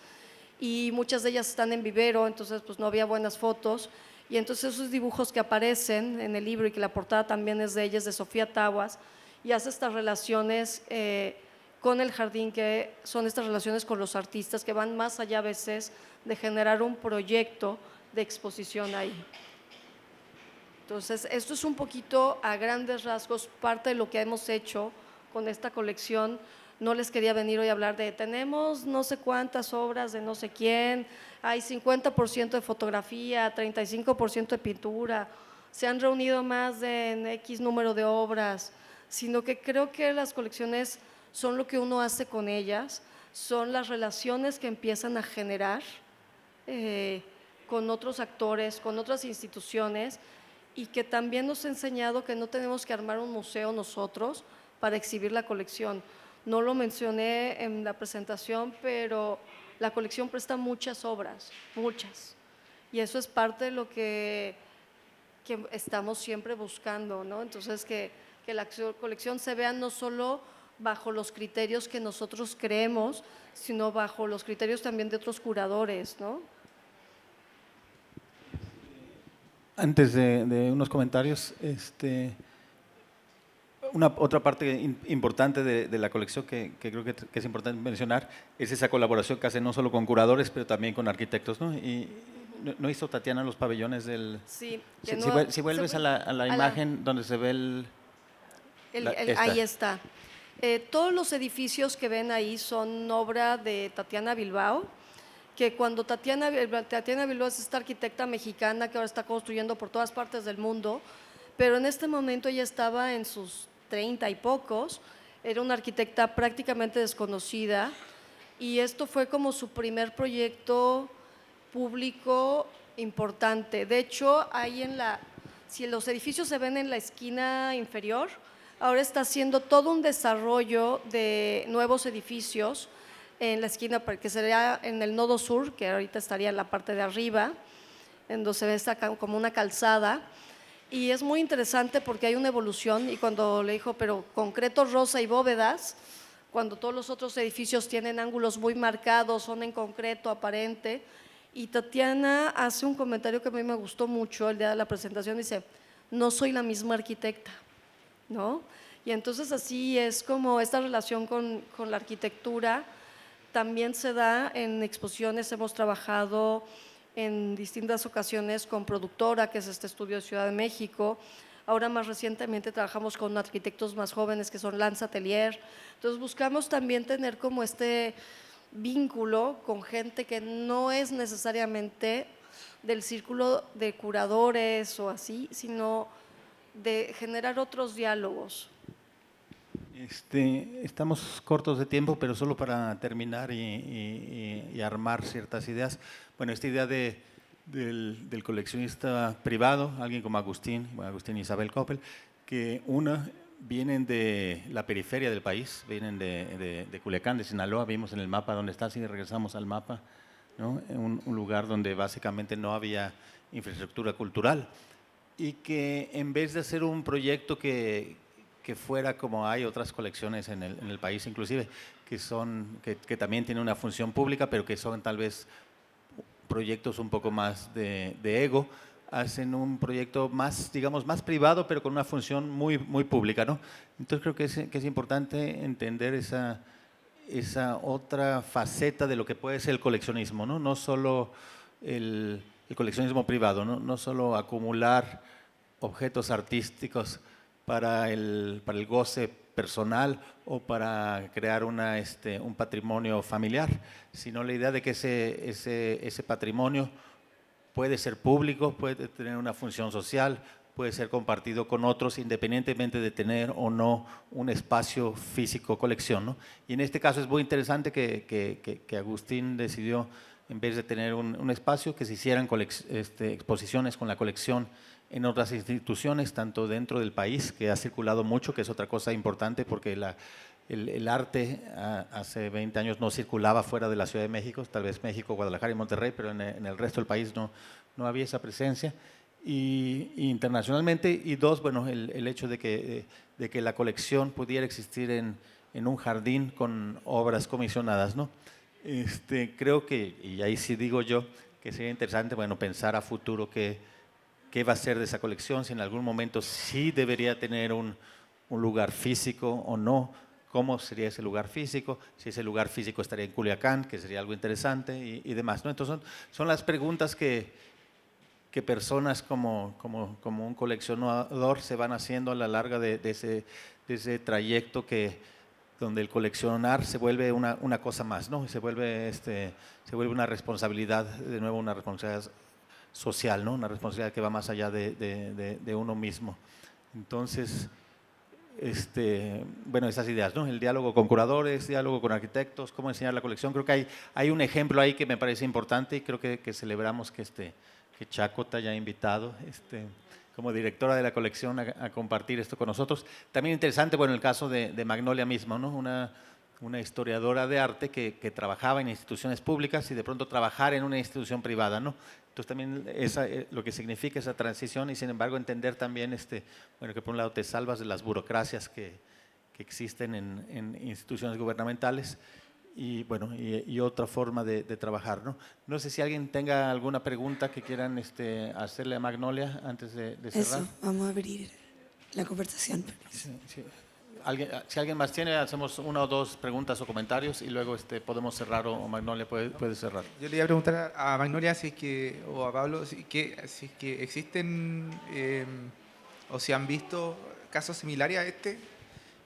y muchas de ellas están en vivero, entonces pues no había buenas fotos. Y entonces esos dibujos que aparecen en el libro, y que la portada también es de ella, es de Sofía Tawas, y hace estas relaciones con el jardín, que son estas relaciones con los artistas que van más allá a veces de generar un proyecto de exposición ahí. Entonces, esto es un poquito a grandes rasgos parte de lo que hemos hecho con esta colección. No les quería venir hoy a hablar de tenemos no sé cuántas obras de no sé quién, hay 50% de fotografía, 35% de pintura, se han reunido más de en X número de obras, sino que creo que las colecciones son lo que uno hace con ellas, son las relaciones que empiezan a generar con otros actores, con otras instituciones, y que también nos ha enseñado que no tenemos que armar un museo nosotros para exhibir la colección. No lo mencioné en la presentación, pero la colección presta muchas obras, muchas. Y eso es parte de lo que estamos siempre buscando, ¿no? Entonces, que la colección se vea no solo bajo los criterios que nosotros creemos, sino bajo los criterios también de otros curadores, ¿no? Antes de unos comentarios, otra parte importante de la colección que creo que es importante mencionar es esa colaboración que hace no solo con curadores, pero también con arquitectos, ¿no? Y ¿no hizo Tatiana los pabellones del...? Sí. Si vuelves a la imagen donde se ve ahí está. Todos los edificios que ven ahí son obra de Tatiana Bilbao, que cuando Tatiana Bilbao es esta arquitecta mexicana que ahora está construyendo por todas partes del mundo, pero en este momento ella estaba en sus 30 y pocos, era una arquitecta prácticamente desconocida, y esto fue como su primer proyecto público importante. De hecho, si los edificios se ven en la esquina inferior, ahora está haciendo todo un desarrollo de nuevos edificios en la esquina, que sería en el nodo sur, que ahorita estaría en la parte de arriba, en donde se ve como una calzada. Y es muy interesante porque hay una evolución, y cuando le dijo, pero concreto, rosa y bóvedas, cuando todos los otros edificios tienen ángulos muy marcados, son en concreto, aparente. Y Tatiana hace un comentario que a mí me gustó mucho el día de la presentación, dice, no soy la misma arquitecta, ¿no? Y entonces así es como esta relación con la arquitectura también se da en exposiciones. Hemos trabajado en distintas ocasiones con Productora, que es este estudio de Ciudad de México. Ahora más recientemente trabajamos con arquitectos más jóvenes que son Lanza Atelier. Entonces buscamos también tener como este vínculo con gente que no es necesariamente del círculo de curadores o así, sino de generar otros diálogos. Estamos cortos de tiempo, pero solo para terminar y armar ciertas ideas. Bueno, esta idea del coleccionista privado, alguien como Agustín y Isabel Coppel, que vienen de la periferia del país, vienen de Culiacán, de Sinaloa, vimos en el mapa dónde está, si regresamos al mapa, ¿no? Un lugar donde básicamente no había infraestructura cultural, y que en vez de hacer un proyecto que fuera como hay otras colecciones en el país inclusive, que también tienen una función pública, pero que son tal vez proyectos un poco más de ego, hacen un proyecto más, digamos, más privado, pero con una función muy, muy pública, ¿no? Entonces creo que es importante entender esa otra faceta de lo que puede ser el coleccionismo, ¿no? No solo el coleccionismo privado, no solo acumular objetos artísticos para el goce personal o para crear un patrimonio familiar, sino la idea de que ese patrimonio puede ser público, puede tener una función social, puede ser compartido con otros independientemente de tener o no un espacio físico colección, ¿no? Y en este caso es muy interesante que Agustín decidió, en vez de tener un espacio, que se hicieran exposiciones con la colección en otras instituciones, tanto dentro del país, que ha circulado mucho, que es otra cosa importante, porque el arte hace 20 años no circulaba fuera de la Ciudad de México, tal vez México, Guadalajara y Monterrey, pero en el resto del país no había esa presencia. Y internacionalmente, y dos, bueno, el hecho de que la colección pudiera existir en un jardín con obras comisionadas, ¿no? Creo que, y ahí sí digo yo, que sería interesante, bueno, pensar a futuro qué va a ser de esa colección, si en algún momento sí debería tener un lugar físico o no, cómo sería ese lugar físico, si ese lugar físico estaría en Culiacán, que sería algo interesante y demás, ¿no? Entonces son las preguntas que personas como un coleccionador se van haciendo a la larga de ese trayecto donde el coleccionar se vuelve una cosa más, ¿no? Se vuelve una responsabilidad, de nuevo una responsabilidad social, ¿no? Una responsabilidad que va más allá de uno mismo. Entonces, bueno, esas ideas, ¿no? El diálogo con curadores, diálogo con arquitectos, cómo enseñar la colección. Creo que hay un ejemplo ahí que me parece importante y creo que celebramos que Chaco te haya invitado. como directora de la colección a compartir esto con nosotros. También interesante, bueno, el caso de Magnolia mismo, ¿no? Una historiadora de arte que trabajaba en instituciones públicas y de pronto trabajar en una institución privada, ¿no? Entonces también lo que significa esa transición y sin embargo entender también bueno, que por un lado te salvas de las burocracias que existen en instituciones gubernamentales y bueno, y otra forma de trabajar, ¿no? No sé si alguien tenga alguna pregunta que quieran hacerle a Magnolia antes de cerrar. Eso, vamos a abrir la conversación. Sí, sí. Si alguien más tiene, hacemos una o dos preguntas o comentarios y luego podemos cerrar o Magnolia puede cerrar. Yo le iba a preguntar a Magnolia o a Pablo si es que existen o si han visto casos similares a este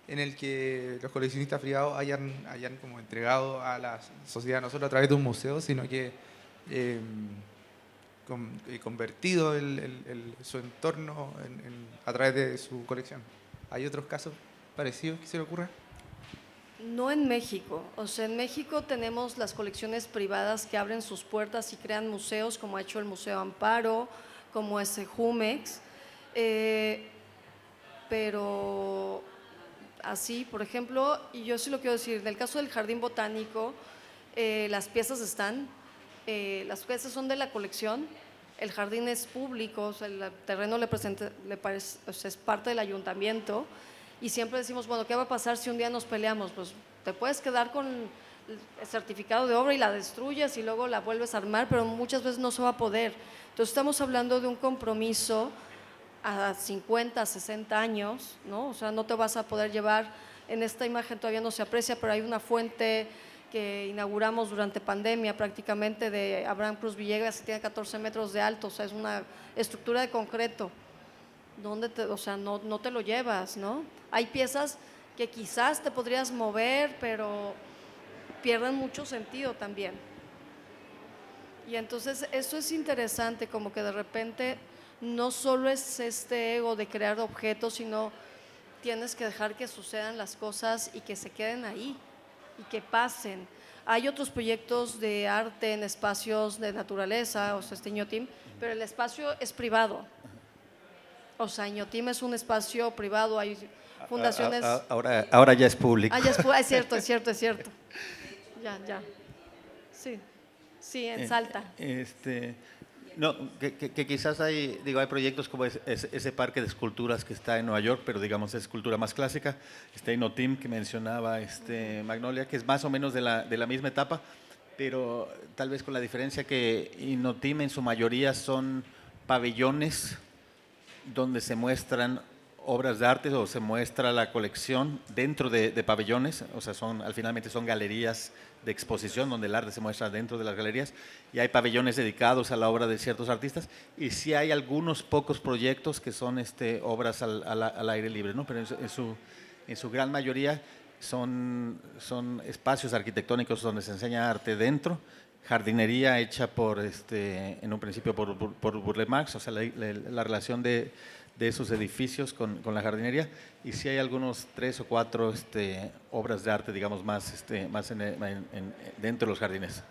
en el que los coleccionistas privados hayan como entregado a la sociedad no solo a través de un museo, sino que convertido su entorno a través de su colección. ¿Hay otros casos parecidos que se le ocurra? No en México. O sea, en México tenemos las colecciones privadas que abren sus puertas y crean museos, como ha hecho el Museo Amparo, como es Jumex. Pero así, por ejemplo, y yo sí lo quiero decir, en el caso del Jardín Botánico, las piezas las piezas son de la colección, el jardín es público, o sea, el terreno o sea, es parte del ayuntamiento. Y siempre decimos, bueno, ¿qué va a pasar si un día nos peleamos? Pues te puedes quedar con el certificado de obra y la destruyes y luego la vuelves a armar, pero muchas veces no se va a poder. Entonces estamos hablando de un compromiso a 50, 60 años, ¿no? O sea, no te vas a poder llevar, en esta imagen todavía no se aprecia, pero hay una fuente que inauguramos durante pandemia prácticamente de Abraham Cruz Villegas, que tiene 14 metros de alto, o sea, es una estructura de concreto. O sea, no te lo llevas, ¿no? Hay piezas que quizás te podrías mover, pero pierden mucho sentido también. Y entonces eso es interesante, como que de repente no solo es este ego de crear objetos, sino tienes que dejar que sucedan las cosas y que se queden ahí y que pasen. Hay otros proyectos de arte en espacios de naturaleza, o sea, Ñotim, pero el espacio es privado. O sea, Ñotim es un espacio privado, hay fundaciones… Ahora ya es público. Ya es cierto, es cierto. Ya. Sí, en Salta. No, que quizás hay proyectos como ese parque de esculturas que está en Nueva York, pero digamos es escultura más clásica. Inotim que mencionaba Magnolia, que es más o menos de la misma etapa, pero tal vez con la diferencia que Inotim en su mayoría son pabellones donde se muestran obras de arte o se muestra la colección dentro de pabellones, o sea, finalmente son galerías de exposición donde el arte se muestra dentro de las galerías y hay pabellones dedicados a la obra de ciertos artistas y sí hay algunos pocos proyectos que son obras al aire libre, ¿no? Pero en su gran mayoría son espacios arquitectónicos donde se enseña arte dentro, jardinería hecha en un principio por Burle Marx, o sea, la relación de esos edificios con la jardinería, y sí hay algunos 3 o 4 obras de arte, digamos, más dentro de los jardines.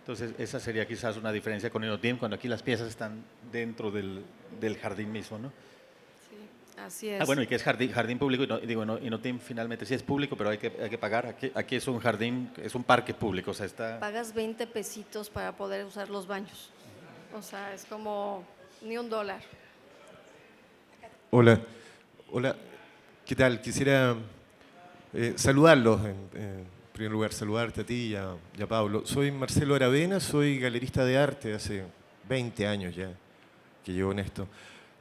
Entonces, esa sería quizás una diferencia con Inotim, cuando aquí las piezas están dentro del jardín mismo, ¿no? Sí, así es. Bueno, y que es jardín público, Inotim finalmente sí es público, pero hay que pagar. Aquí es un jardín, es un parque público, o sea, Pagas 20 pesitos para poder usar los baños. O sea, es como ni $1. Hola, ¿qué tal? Quisiera saludarlos, en primer lugar, saludarte a ti y a Pablo. Soy Marcelo Aravena, soy galerista de arte, hace 20 años ya que llevo en esto.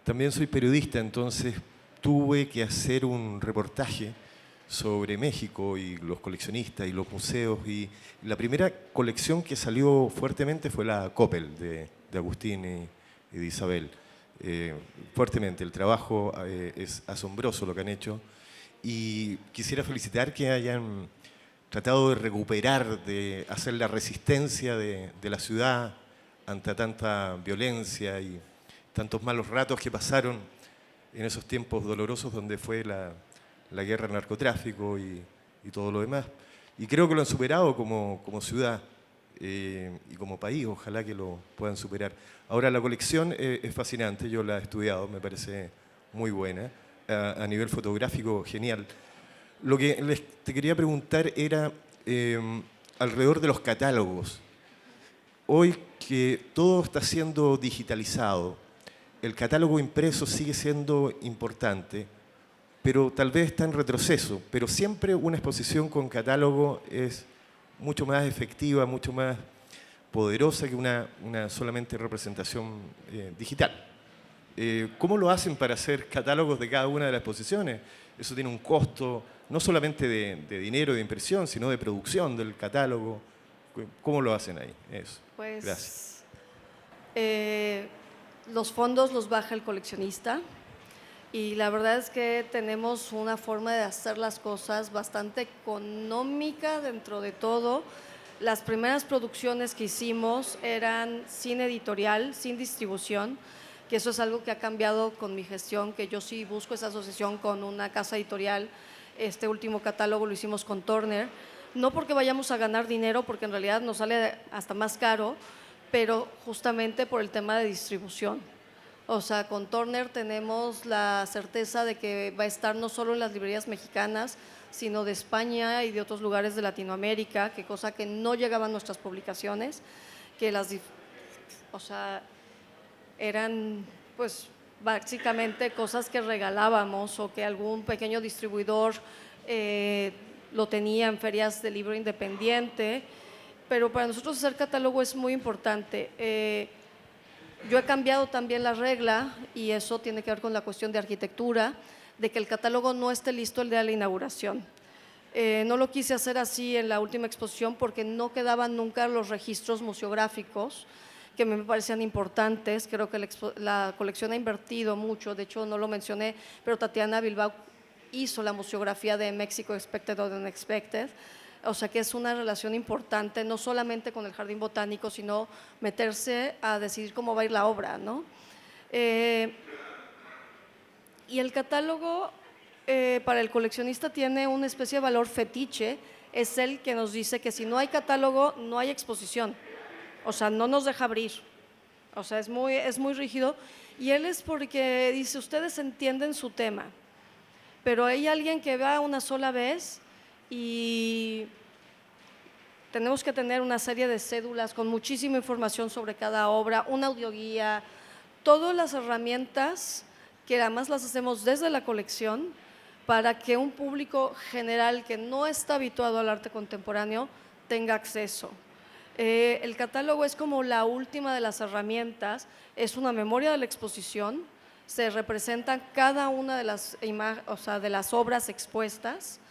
También soy periodista, entonces tuve que hacer un reportaje sobre México y los coleccionistas y los museos, y la primera colección que salió fuertemente fue la Coppel de Agustín y de Isabel. Fuertemente, el trabajo es asombroso lo que han hecho y quisiera felicitar que hayan tratado de recuperar, de hacer la resistencia de la ciudad ante tanta violencia y tantos malos ratos que pasaron en esos tiempos dolorosos donde fue la guerra al narcotráfico y todo lo demás. Y creo que lo han superado como ciudad. y como país, ojalá que lo puedan superar. Ahora, la colección es fascinante, yo la he estudiado, me parece muy buena, a nivel fotográfico, genial. Lo que te quería preguntar era alrededor de los catálogos. Hoy que todo está siendo digitalizado, el catálogo impreso sigue siendo importante, pero tal vez está en retroceso, pero siempre una exposición con catálogo es mucho más efectiva, mucho más poderosa que una solamente representación digital. ¿Cómo lo hacen para hacer catálogos de cada una de las exposiciones? Eso tiene un costo, no solamente de dinero, de impresión, sino de producción del catálogo. ¿Cómo lo hacen ahí? Eso. Pues, Gracias. Los fondos los baja el coleccionista y la verdad es que tenemos una forma de hacer las cosas bastante económica dentro de todo. Las primeras producciones que hicimos eran sin editorial, sin distribución, que eso es algo que ha cambiado con mi gestión, que yo sí busco esa asociación con una casa editorial. Este último catálogo lo hicimos con Turner, no porque vayamos a ganar dinero, porque en realidad nos sale hasta más caro, pero justamente por el tema de distribución. O sea, con Turner tenemos la certeza de que va a estar no solo en las librerías mexicanas, sino de España y de otros lugares de Latinoamérica, que cosa que no llegaban nuestras publicaciones, que eran pues básicamente cosas que regalábamos o que algún pequeño distribuidor lo tenía en ferias de libro independiente, pero para nosotros hacer catálogo es muy importante. Yo he cambiado también la regla, y eso tiene que ver con la cuestión de arquitectura, de que el catálogo no esté listo el día de la inauguración. No lo quise hacer así en la última exposición porque no quedaban nunca los registros museográficos que me parecían importantes. Creo que la colección ha invertido mucho, de hecho no lo mencioné, pero Tatiana Bilbao hizo la museografía de Mexico Expected or Unexpected, o sea que es una relación importante, no solamente con el Jardín Botánico, sino meterse a decidir cómo va a ir la obra, ¿no? Y el catálogo para el coleccionista tiene una especie de valor fetiche, es el que nos dice que si no hay catálogo, no hay exposición, o sea, no nos deja abrir, o sea, es muy rígido, y él es porque dice, ustedes entienden su tema, pero hay alguien que va una sola vez y tenemos que tener una serie de cédulas con muchísima información sobre cada obra, una audioguía, todas las herramientas que además las hacemos desde la colección para que un público general que no está habituado al arte contemporáneo tenga acceso. El catálogo es como la última de las herramientas, es una memoria de la exposición, se representan cada una de las obras expuestas,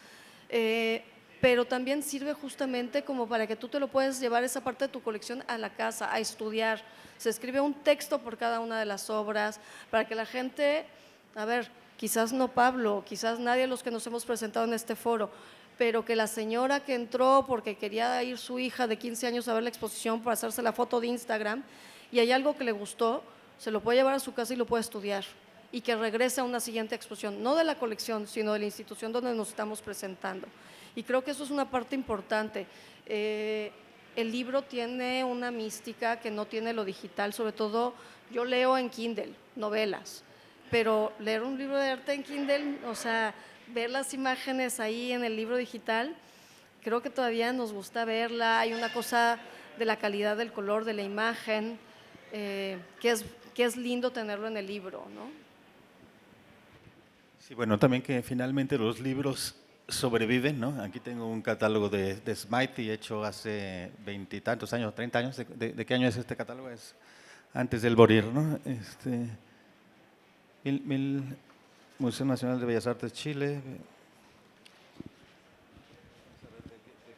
pero también sirve justamente como para que tú te lo puedas llevar esa parte de tu colección a la casa, a estudiar. Se escribe un texto por cada una de las obras para que la gente, a ver, quizás no Pablo, quizás nadie de los que nos hemos presentado en este foro, pero que la señora que entró porque quería ir su hija de 15 años a ver la exposición para hacerse la foto de Instagram y hay algo que le gustó, se lo puede llevar a su casa y lo puede estudiar y que regrese a una siguiente exposición, no de la colección, sino de la institución donde nos estamos presentando. Y creo que eso es una parte importante. El libro tiene una mística que no tiene lo digital, sobre todo yo leo en Kindle novelas, pero leer un libro de arte en Kindle, o sea, ver las imágenes ahí en el libro digital, creo que todavía nos gusta verla, hay una cosa de la calidad del color, de la imagen, que es lindo tenerlo en el libro, ¿no? Sí, bueno, también que finalmente los libros sobreviven, ¿no? Aquí tengo un catálogo de Smitey hecho hace 20 y tantos años, 30 años. ¿De qué año es este catálogo? Es antes del morir, ¿no? Museo Nacional de Bellas Artes Chile. ¿De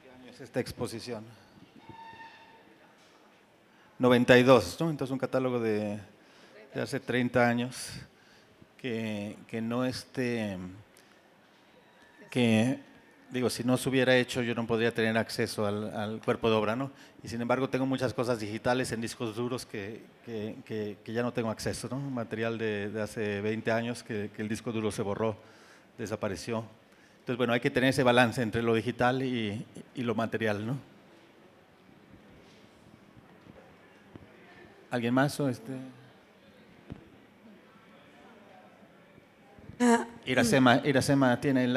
qué año es esta exposición? 92, ¿no? Entonces un catálogo de hace 30 años que no que digo, si no se hubiera hecho yo no podría tener acceso al cuerpo de obra, ¿no? Y sin embargo tengo muchas cosas digitales en discos duros que ya no tengo acceso, ¿no? Material de hace 20 años que el disco duro se borró, desapareció. Entonces, bueno, hay que tener ese balance entre lo digital y lo material, ¿no? ¿Alguien más? O Iracema tiene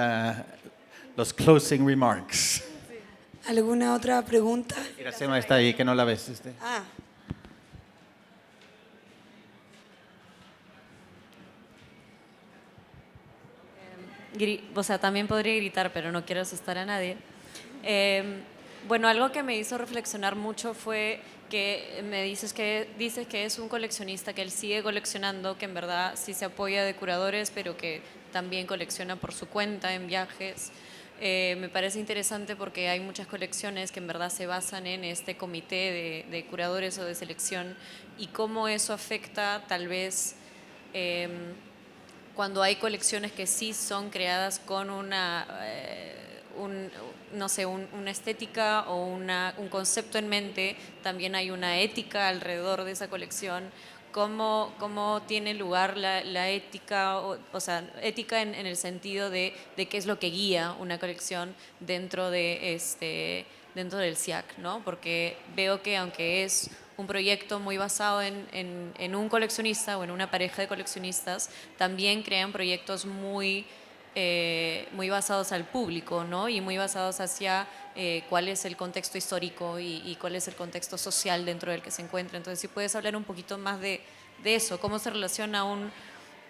los closing remarks. ¿Alguna otra pregunta? Iracema está ahí, que no la ves. Ah, O sea, también podría gritar, pero no quiero asustar a nadie. Bueno, algo que me hizo reflexionar mucho fue que dices que es un coleccionista, que él sigue coleccionando, que en verdad sí se apoya de curadores, pero que también colecciona por su cuenta en viajes. Me parece interesante porque hay muchas colecciones que en verdad se basan en este comité de curadores o de selección y cómo eso afecta tal vez cuando hay colecciones que sí son creadas con una estética o un concepto en mente, también hay una ética alrededor de esa colección. ¿Cómo tiene lugar la ética, o sea, ética en el sentido de qué es lo que guía una colección dentro del SIAC, ¿no? Porque veo que aunque es un proyecto muy basado en un coleccionista o en una pareja de coleccionistas, también crean proyectos muy basados al público, ¿no? Y muy basados hacia cuál es el contexto histórico y cuál es el contexto social dentro del que se encuentra. Entonces, si puedes hablar un poquito más de eso, cómo se relaciona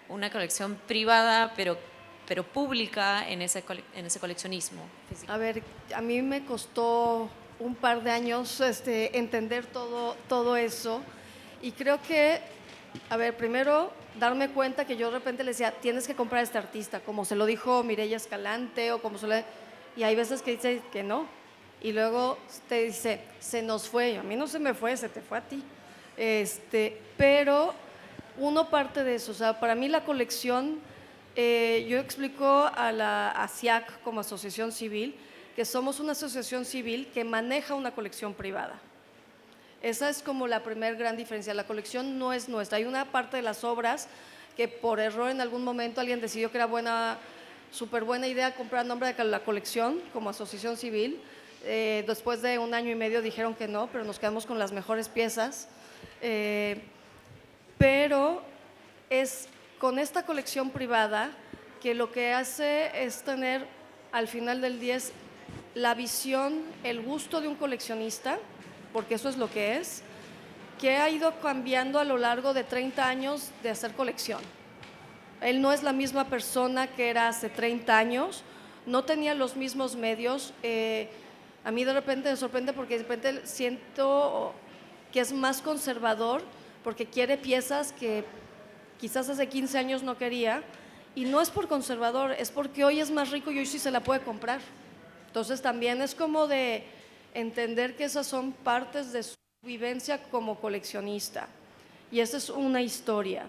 una colección privada, pero pública en ese coleccionismo. A ver, a mí me costó un par de años entender todo eso y creo que, a ver, primero darme cuenta que yo de repente le decía, tienes que comprar a este artista, como se lo dijo Mireia Escalante o como y hay veces que dice que no y luego te dice, se nos fue, a mí no se me fue, se te fue a ti. Pero uno parte de eso, o sea, para mí la colección, yo explico a SIAC como asociación civil, que somos una asociación civil que maneja una colección privada. Esa es como la primera gran diferencia, la colección no es nuestra, hay una parte de las obras que por error en algún momento alguien decidió que era súper buena idea comprar nombre de la colección como asociación civil, después de 1 año y medio dijeron que no, pero nos quedamos con las mejores piezas. Pero es con esta colección privada que lo que hace es tener al final del día la visión, el gusto de un coleccionista, porque eso es lo que es, que ha ido cambiando a lo largo de 30 años de hacer colección. Él no es la misma persona que era hace 30 años, no tenía los mismos medios. A mí de repente me sorprende porque de repente siento que es más conservador porque quiere piezas que quizás hace 15 años no quería, y no es por conservador, es porque hoy es más rico y hoy sí se la puede comprar. Entonces también es como de entender que esas son partes de su vivencia como coleccionista, y esa es una historia.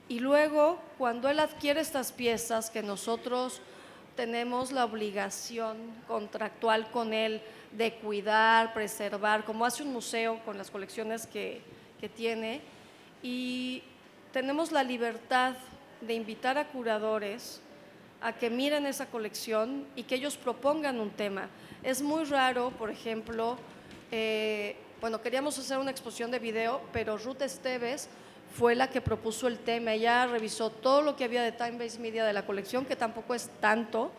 Y luego cuando él adquiere estas piezas que nosotros tenemos la obligación contractual con él de cuidar, preservar, como hace un museo con las colecciones que tiene, y tenemos la libertad de invitar a curadores a que miren esa colección y que ellos propongan un tema. Es muy raro, por ejemplo, bueno, queríamos hacer una exposición de video, pero Ruth Esteves fue la que propuso el tema. Ella revisó todo lo que había de Time-Based Media de la colección, que tampoco es tanto,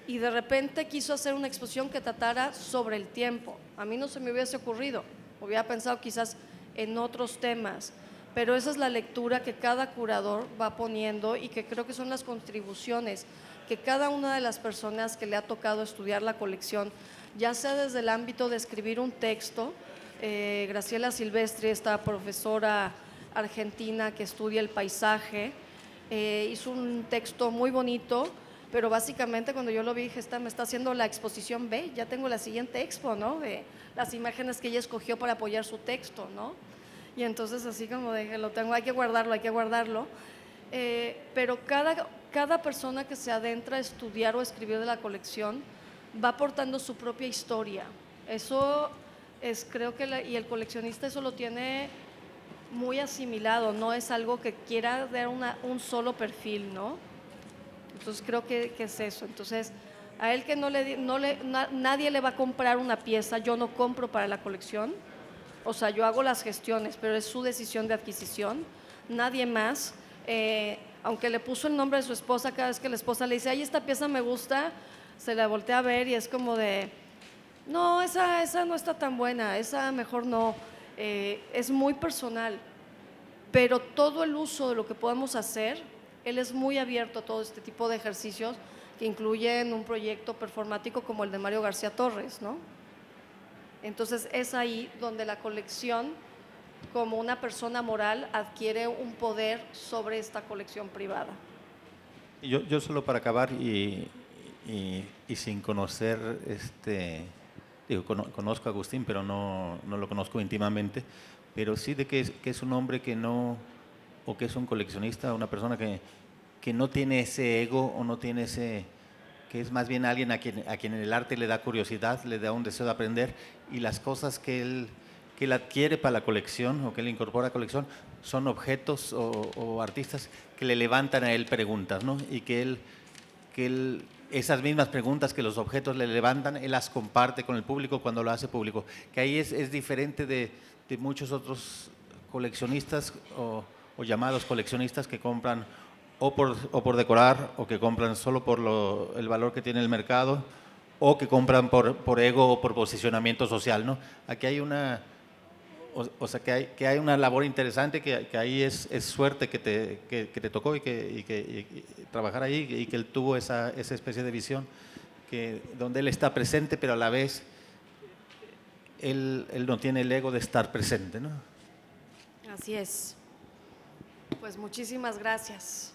y de repente quiso hacer una exposición que tratara sobre el tiempo. A mí no se me hubiese ocurrido, hubiera pensado quizás en otros temas, pero esa es la lectura que cada curador va poniendo y que creo que son las contribuciones que cada una de las personas que le ha tocado estudiar la colección, ya sea desde el ámbito de escribir un texto. Graciela Silvestri, esta profesora argentina que estudia el paisaje, hizo un texto muy bonito, pero básicamente cuando yo lo vi dije, me está haciendo la exposición B, ya tengo la siguiente expo, ¿no? De las imágenes que ella escogió para apoyar su texto, ¿no? Y entonces así como dije, lo tengo, hay que guardarlo. Pero cada persona que se adentra a estudiar o escribir de la colección va aportando su propia historia. Eso es, creo que, y el coleccionista eso lo tiene muy asimilado, no es algo que quiera dar un solo perfil, ¿no? Entonces creo que es eso. Entonces a él que nadie le va a comprar una pieza, yo no compro para la colección, O sea, yo hago las gestiones, pero es su decisión de adquisición, nadie más. Aunque le puso el nombre de su esposa, cada vez que la esposa le dice, ay, esta pieza me gusta, se la voltea a ver y es como de, no, esa no está tan buena, esa mejor no. Es muy personal, pero todo el uso de lo que podamos hacer, él es muy abierto a todo este tipo de ejercicios que incluyen un proyecto performático como el de Mario García Torres, ¿no? Entonces es ahí donde la colección, como una persona moral, adquiere un poder sobre esta colección privada. Yo solo para acabar y sin conocer, conozco a Agustín, pero no lo conozco íntimamente, pero sí de que es un hombre que no, o que es un coleccionista, una persona que no tiene ese ego o no tiene ese, que es más bien alguien a quien el arte le da curiosidad, le da un deseo de aprender, y las cosas que él adquiere para la colección o que él incorpora a la colección son objetos o artistas que le levantan a él preguntas, ¿no? Y que él esas mismas preguntas que los objetos le levantan, él las comparte con el público cuando lo hace público, que ahí es diferente de muchos otros coleccionistas o llamados coleccionistas que compran o por decorar, o que compran solo por el valor que tiene el mercado, o que compran por ego o por posicionamiento social, ¿no? Aquí hay o sea, que hay una labor interesante, que ahí es suerte que te tocó y que trabajar ahí, y que él tuvo esa especie de visión, donde él está presente, pero a la vez él no tiene el ego de estar presente, ¿no? Así es. Pues muchísimas gracias.